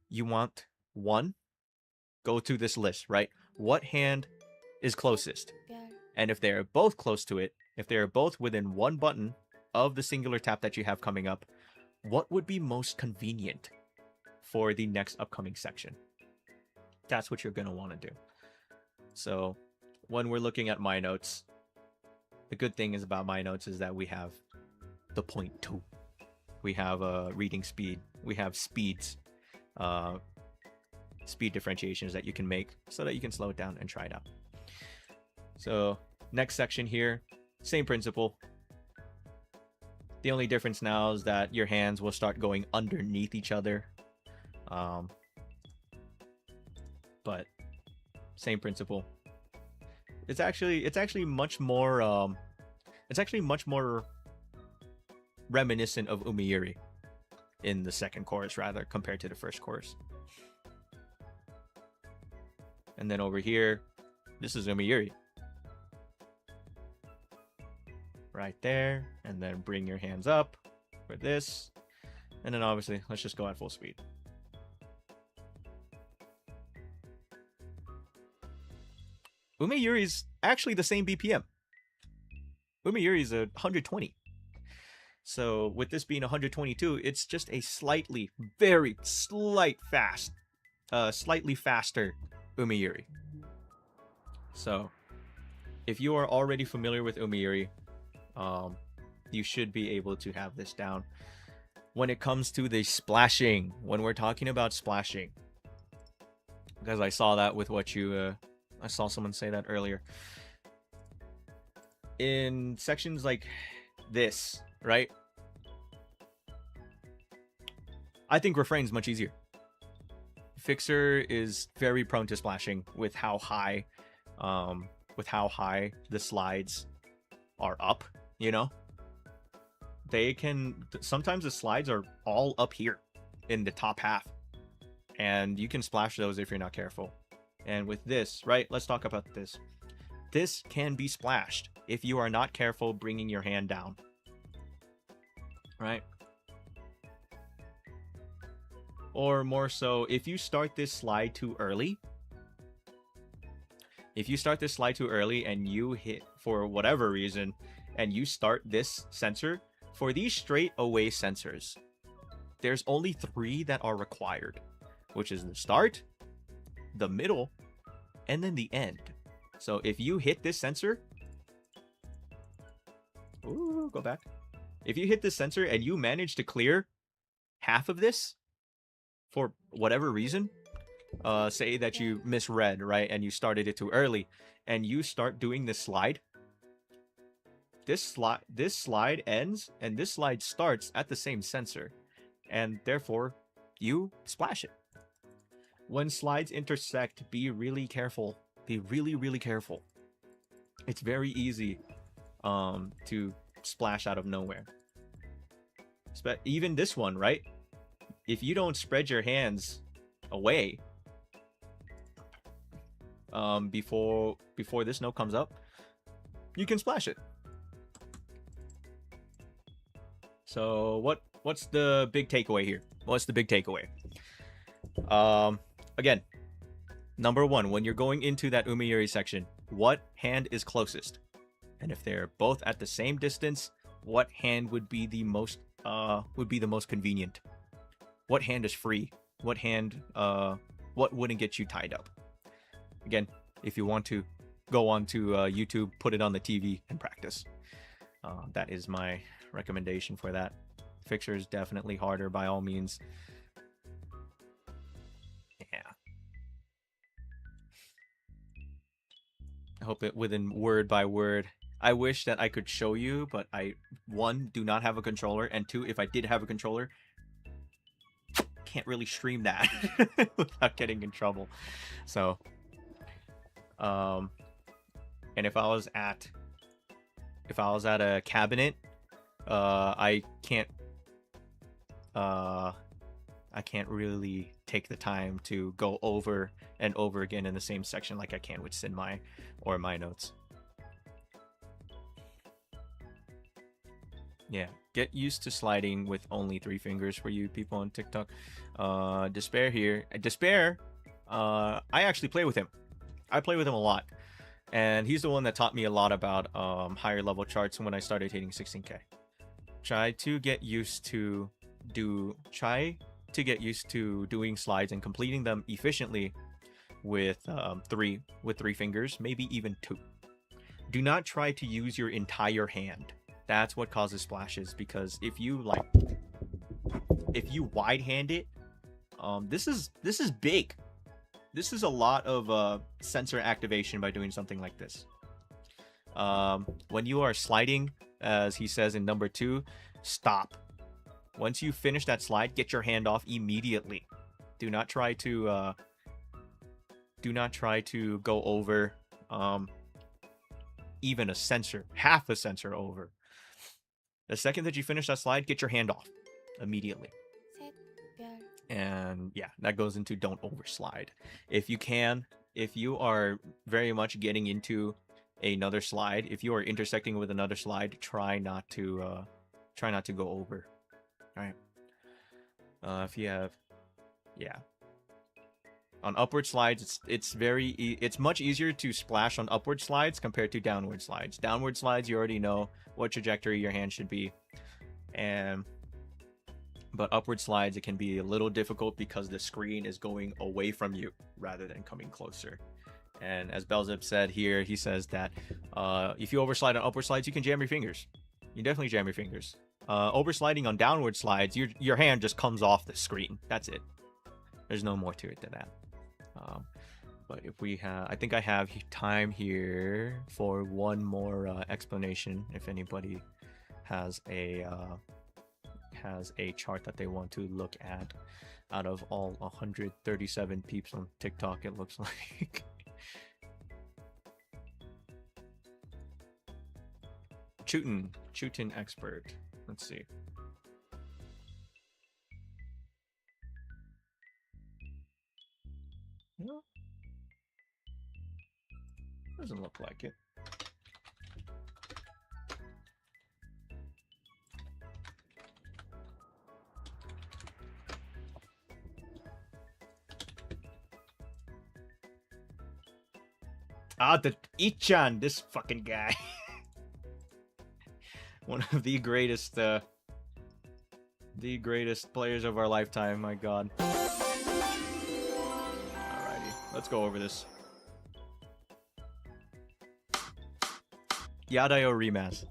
you want one, go to this list, right? What hand is closest? And if they're both close to it, if they're both within one button of the singular tap that you have coming up, what would be most convenient for the next upcoming section? That's what you're going to want to do. So when we're looking at my notes, the good thing is about my notes is that we have the 0.2. We have reading speed. We have speeds, speed differentiations that you can make so that you can slow it down and try it out. So next section here, same principle. The only difference now is that your hands will start going underneath each other. But same principle. It's actually much more reminiscent of Umiyuri in the second chorus rather compared to the first chorus. And then over here, this is Umiyuri. Right there, and then bring your hands up for this. And then obviously, let's just go at full speed. Umiyuri is actually the same BPM. Umiyuri is 120. So with this being 122, it's just a slightly faster Umiyuri. So if you are already familiar with Umiyuri, you should be able to have this down. When it comes to the splashing, when we're talking about splashing, because I saw that with what you, I saw someone say that earlier. In sections like this, right? I think refrain's much easier. Fixer is very prone to splashing with how high the slides are up, you know? They can, sometimes the slides are all up here in the top half, and you can splash those if you're not careful. And with this, right, let's talk about this. This can be splashed if you are not careful bringing your hand down, right? Or more so, if you start this slide too early, and you hit for whatever reason, and you start this sensor, for these straight away sensors, there's only 3 that are required, which is the start, the middle, and then the end. So if you hit this sensor, ooh, go back. If you hit this sensor and you manage to clear half of this for whatever reason, say that you misread, right, and you started it too early, and you start doing this slide, this slide ends and this slide starts at the same sensor, and therefore you splash it. When slides intersect, be really careful. Be really careful. It's very easy to splash out of nowhere. Even this one, right? If you don't spread your hands away before this note comes up, you can splash it. So what's the big takeaway here? What's the big takeaway? Again, number 1, when you're going into that Umiyuri section, what hand is closest? And if they're both at the same distance, what hand would be the most convenient? What hand is free? What hand what wouldn't get you tied up? Again, if you want to go on to YouTube, put it on the TV and practice. That is my recommendation for that. Fixer is definitely harder by all means. Yeah. I hope it within word by word I wish that I could show you, but I, one, do not have a controller, and two, if I did have a controller, can't really stream that without getting in trouble. So, and if I was at a cabinet, I can't really take the time to go over and over again in the same section like I can with Z6hiba or my notes. Yeah, get used to sliding with only 3 fingers for you people on TikTok. Despair here. Despair, I actually play with him. I play with him a lot. And he's the one that taught me a lot about higher level charts when I started hitting 16k. Try to get used to doing slides and completing them efficiently with 3 fingers, maybe even 2. Do not try to use your entire hand. That's what causes splashes, because if you wide hand it, this is big. This is a lot of sensor activation by doing something like this. When you are sliding, as he says in number 2, stop. Once you finish that slide, get your hand off immediately. Do not try to go over even a sensor, half a sensor over. The second that you finish that slide, get your hand off immediately. And yeah, that goes into don't overslide. If you are very much getting into another slide, if you are intersecting with another slide, try not to go over. All right. If you have, yeah. On upward slides, it's much easier to splash on upward slides compared to downward slides. Downward slides, you already know what trajectory your hand should be, but upward slides, it can be a little difficult because the screen is going away from you rather than coming closer. And as Belzeb said here, he says that if you overslide on upward slides, you can jam your fingers. You definitely jam your fingers. Oversliding on downward slides, your hand just comes off the screen. That's it. There's no more to it than that. But if we have, I think I have time here for one more explanation. If anybody has a chart that they want to look at, out of all 137 peeps on TikTok, it looks like. Chutin expert. Let's see. No, doesn't look like it. Ah, the Ichan, this fucking guy. One of the greatest players of our lifetime, my god. Alrighty, let's go over this. Yadayo rematch.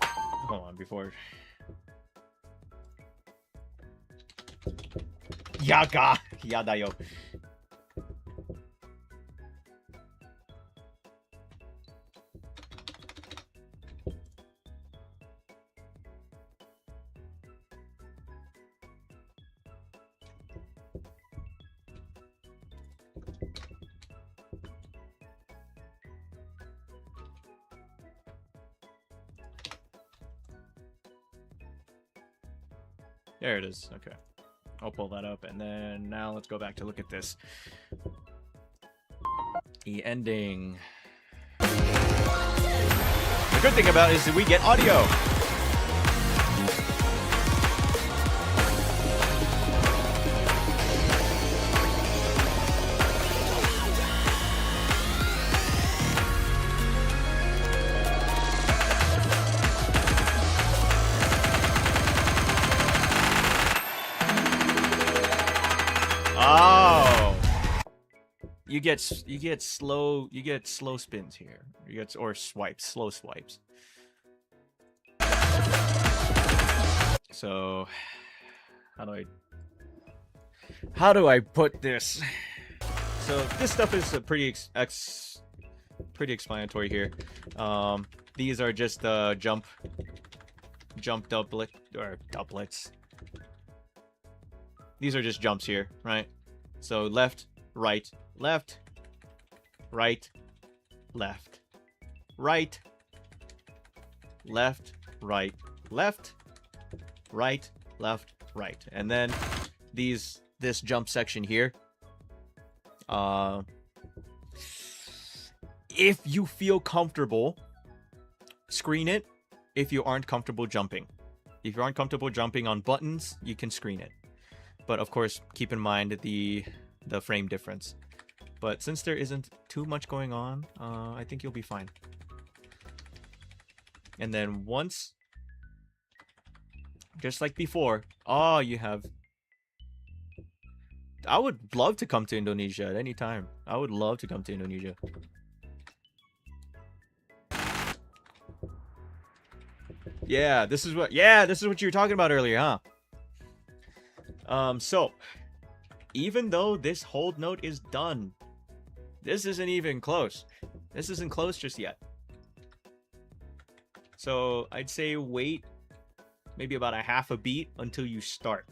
Hold on, before... Yadayo. There it is. Okay. I'll pull that up, and then now let's go back to look at this. The ending. The good thing about it is that we get audio. You get slow spins here. Or swipes, slow swipes. So how do I put this? So this stuff is pretty pretty explanatory here. These are just jump doublets. These are just jumps here, right? So left, right, left, right, left, right, left, right, left, right, left, right. And then this jump section here. If you feel comfortable, screen it. If you aren't comfortable jumping. If you aren't comfortable jumping on buttons, you can screen it. But of course, keep in mind the frame difference. But since there isn't too much going on, I think you'll be fine. And then once, just like before, you have... I would love to come to Indonesia at any time. I would love to come to Indonesia. Yeah, this is what you were talking about earlier, huh? So even though this hold note is done, this isn't even close. This isn't close just yet. So I'd say wait maybe about a half a beat until you start.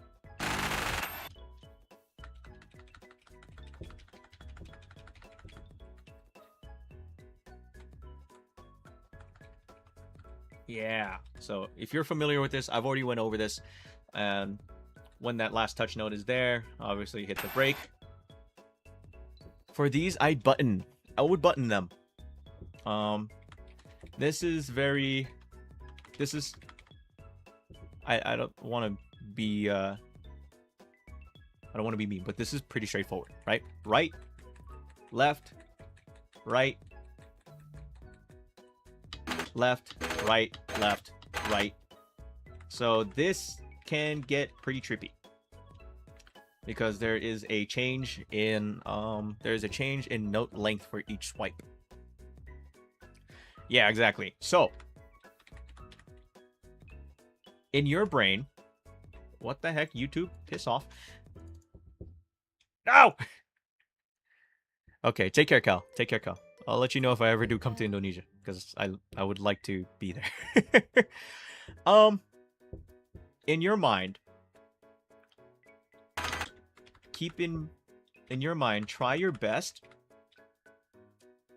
Yeah, so if you're familiar with this, I've already went over this. And when that last touch note is there, obviously hit the brake. For these, I would button them. This is I don't want to be I don't want to be mean, but this is pretty straightforward, right? Right, left, right, left, right, left, right. So this can get pretty trippy because there is a change in note length for each swipe. Yeah, exactly. So in your brain, what the heck, YouTube? Piss off. No! Okay, take care, Cal. Take care, Cal. I'll let you know if I ever do come to Indonesia, because I would like to be there. In your mind, in your mind, try your best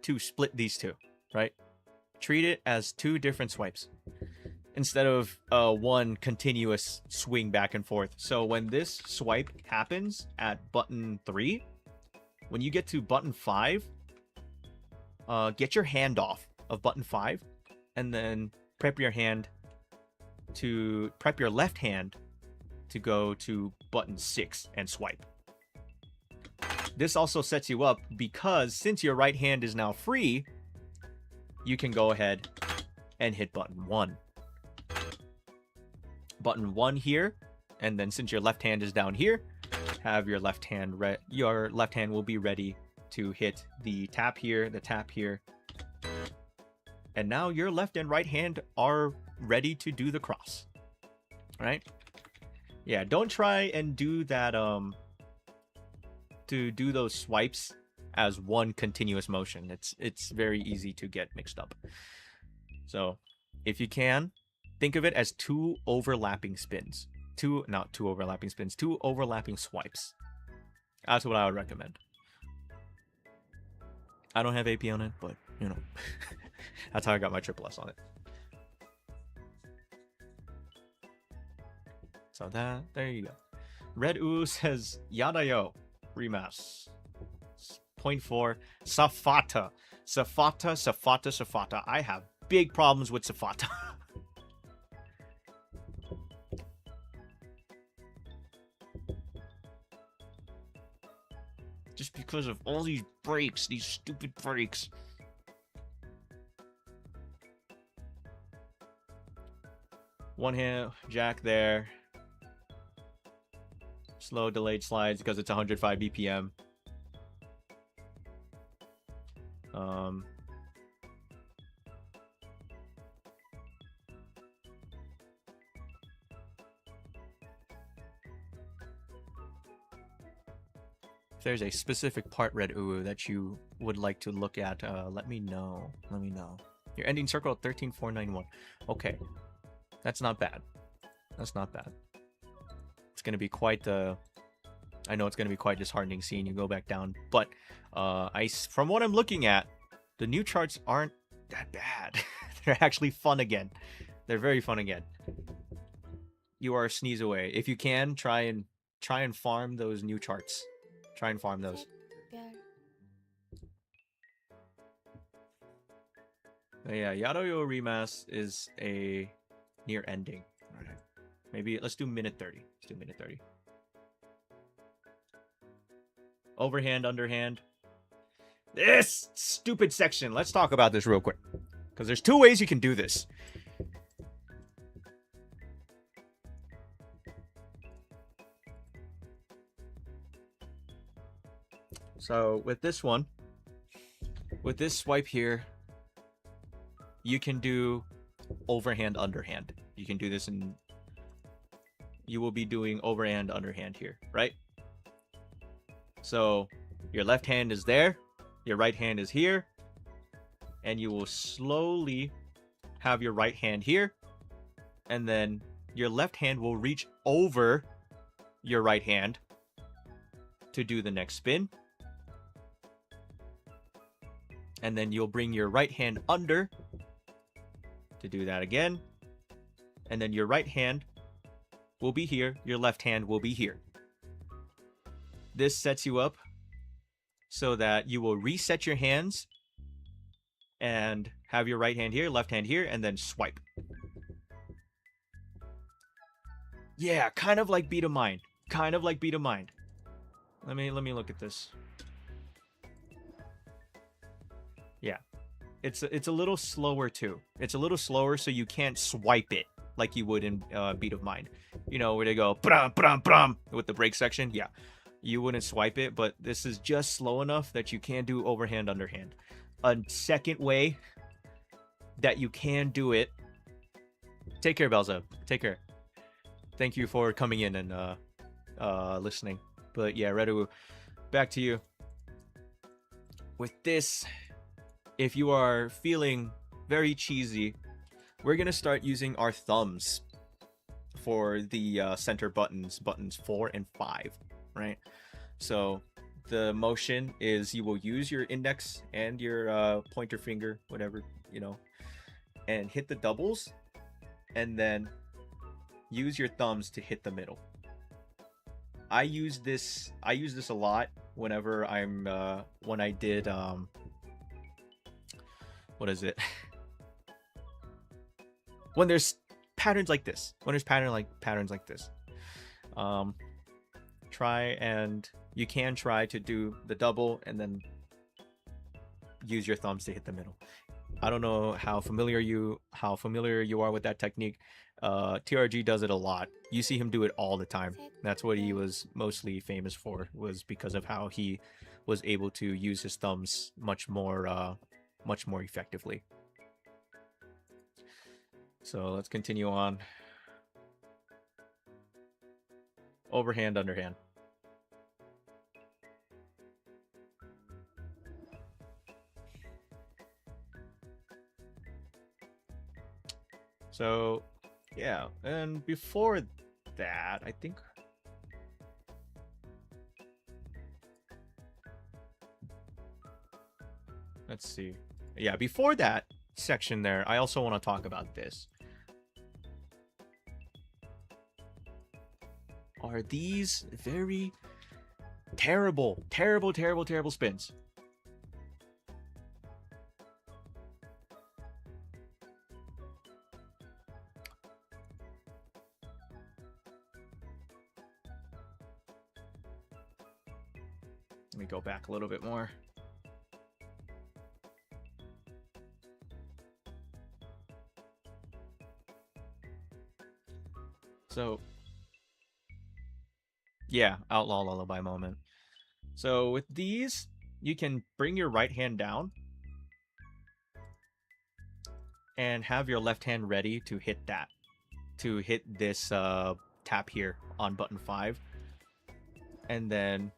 to split these two, right? Treat it as two different swipes instead of one continuous swing back and forth. So when this swipe happens at button 3, when you get to button 5, get your hand off of button 5 and then prep your left hand to go to button 6 and swipe. This also sets you up because since your right hand is now free, you can go ahead and hit button 1. Button 1 here, and then since your left hand is down here, have your left hand will be ready to hit the tap here, and now your left and right hand are ready to do the cross. Right? Yeah, don't try and do that to do those swipes as one continuous motion. It's very easy to get mixed up. So if you can, think of it as two overlapping spins. Two overlapping swipes. That's what I would recommend. I don't have AP on it, but you know, that's how I got my triple S on it. So there you go. Red Ooh says Yada yo remas. 0.4 Safata. Safata. I have big problems with Safata. Just because of all these brakes, these stupid brakes. One hand jack there. Slow delayed slides because it's 105 BPM. If there's a specific part, Red Uwu, that you would like to look at, let me know. Let me know. Your ending circle at 13491. Okay, that's not bad. That's not bad. It's gonna be quite the. I know it's gonna be quite disheartening seeing you go back down, but from what I'm looking at, the new charts aren't that bad. They're actually fun again. They're very fun again. You are a sneeze away. If you can, try and farm those new charts. Try and farm those. But yeah, Yadoyo Remas is a near ending. Alright. Maybe let's do minute 30. Let's do minute 30. Overhand, underhand. This stupid section. Let's talk about this real quick. Because there's two ways you can do this. So with this one, with this swipe here, you can do overhand, underhand. You can do this in... You will be doing overhand, underhand here, right? So your left hand is there, your right hand is here, and you will slowly have your right hand here, and then your left hand will reach over your right hand to do the next spin. And then you'll bring your right hand under to do that again. And then your right hand will be here, your left hand will be here. This sets you up so that you will reset your hands and have your right hand here, left hand here, and then swipe. Yeah, kind of like Beat of Mind. Kind of like Beat of Mind. Let me look at this. Yeah. It's a little slower too. It's a little slower, so you can't swipe it like you would in Beat of Mind. You know, where they go brum brum brum with the break section. Yeah. You wouldn't swipe it, but this is just slow enough that you can do overhand, underhand. A second way that you can do it. Take care, Belza. Take care. Thank you for coming in and listening. But yeah, Redu, back to you. With this, if you are feeling very cheesy, we're gonna start using our thumbs for the center buttons 4 and 5, right? So the motion is you will use your index and your pointer finger, whatever, you know, and hit the doubles, and then use your thumbs to hit the middle. I use this a lot whenever I'm when I did what is it? When there's patterns like this. When there's patterns like this. You can try to do the double and then use your thumbs to hit the middle. I don't know how familiar you are with that technique. TRG does it a lot. You see him do it all the time. That's what he was mostly famous for, was because of how he was able to use his thumbs much more effectively. So let's continue on. Overhand, underhand. So, yeah, and before that, I think... Let's see. Yeah, before that section there, I also want to talk about this. Are these very terrible spins? Let me go back a little bit more. So, yeah, Outlaw Lullaby moment. So with these, you can bring your right hand down and have your left hand ready to hit that. To hit this tap here on button 5. And then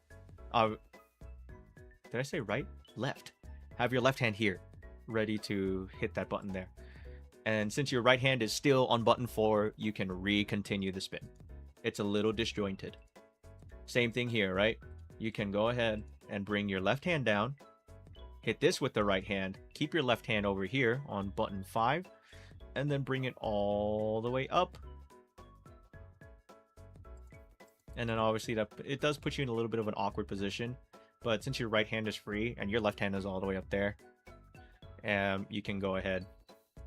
Did I say right? Left. Have your left hand here, ready to hit that button there. And since your right hand is still on button 4, you can re-continue the spin. It's a little disjointed. Same thing here, right? You can go ahead and bring your left hand down, hit this with the right hand, keep your left hand over here on button 5, and then bring it all the way up. And then obviously that it does put you in a little bit of an awkward position, but since your right hand is free and your left hand is all the way up there, you can go ahead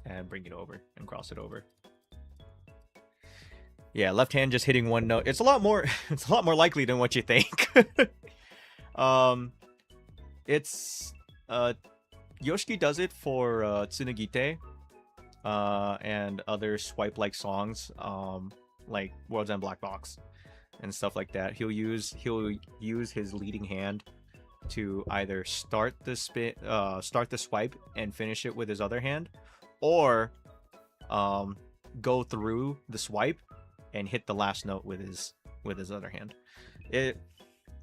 and bring it over and cross it over. Yeah, left hand just hitting one note. It's a lot more it's a lot more likely than what you think. It's Yoshiki does it for Tsunagite and other swipe like songs, like World's End Black Box and stuff like that. He'll use his leading hand to either start the swipe and finish it with his other hand, or go through the swipe and hit the last note with his other hand.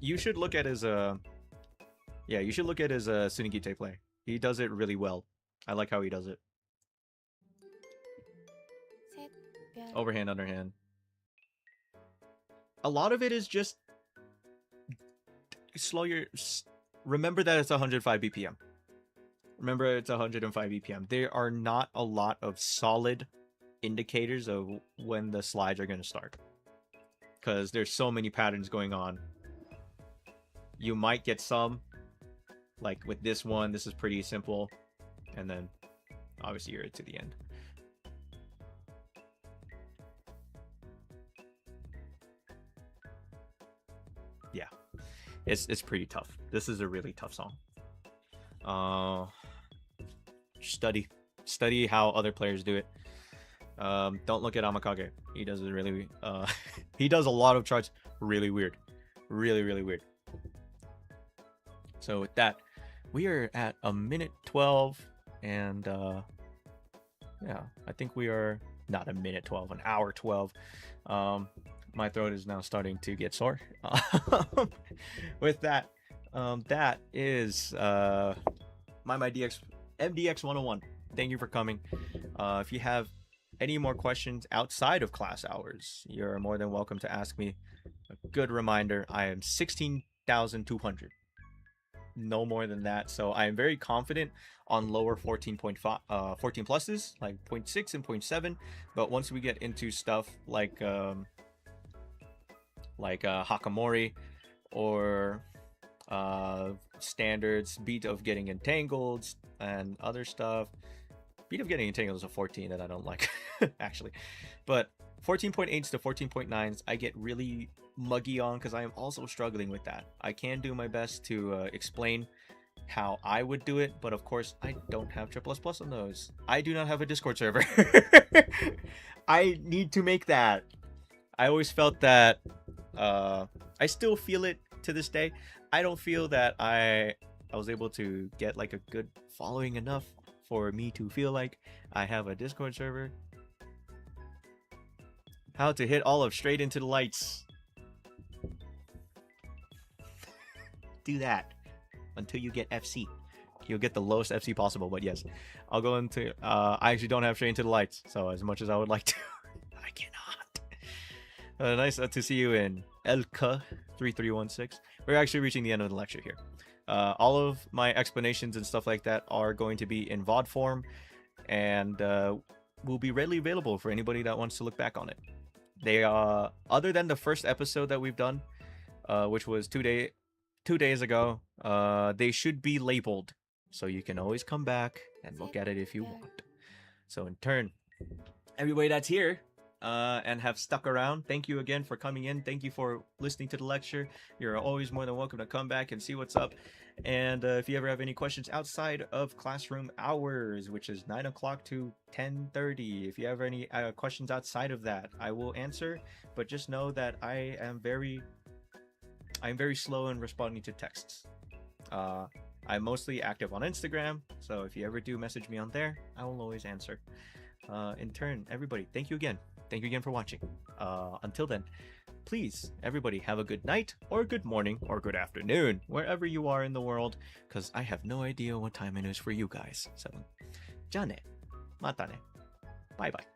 You should look at his Tsunagite play. He does it really well. I like how he does it. 셋별 Overhand, underhand. A lot of it is just remember that it's 105 BPM. Remember it's 105 BPM. There are not a lot of solid indicators of when the slides are going to start, because there's so many patterns going on. You might get some, like with this one, this is pretty simple, and then obviously you're to the end. Yeah, it's pretty tough. This is a really tough song. Study how other players do it. Don't look at Amakage. He does it really he does a lot of charts really weird. Really weird. So with that, we are at a minute 12, and yeah, I think we are not a minute 12, an hour 12. My throat is now starting to get sore. With that, that is maimai MDX 101. Thank you for coming. If you have any more questions outside of class hours, you're more than welcome to ask me. A good reminder, I am 16,200. No more than that. So I am very confident on lower 14.5 14 pluses, like 0.6 and 0.7. But once we get into stuff like Hakamori or standards, beat of getting entangled and other stuff. Beat of getting entangled is a 14 that I don't like, actually. But 14.8s to 14.9s, I get really muggy on because I am also struggling with that. I can do my best to explain how I would do it, but of course, I don't have triple plus on those. I do not have a Discord server. I need to make that. I always felt that, I still feel it to this day. I don't feel that I was able to get like a good following enough for me to feel like I have a Discord server. How to hit Olive straight into the lights. Do that until you get FC. You'll get the lowest FC possible, but yes, I'll go into I actually don't have straight into the lights, so as much as I would like to, I cannot. Nice to see you in Elka 3316. We're actually reaching the end of the lecture here. All of my explanations and stuff like that are going to be in VOD form, and will be readily available for anybody that wants to look back on it. They other than the first episode that we've done, which was 2 days ago, they should be labeled, so you can always come back and look at it if you want. So in turn, everybody that's here and have stuck around, thank you again for coming in. Thank you for listening to the lecture. You're always more than welcome to come back and see what's up. And if you ever have any questions outside of classroom hours, which is 9 o'clock to 10:30, if you have any questions outside of that, I will answer. But just know that I'm very slow in responding to texts. I'm mostly active on Instagram, so if you ever do message me on there, I will always answer. In turn, everybody, thank you again. Thank you again for watching. Until then, please, everybody have a good night, or good morning, or good afternoon, wherever you are in the world, because I have no idea what time it is for you guys. So, じゃあね。またね。バイバイ。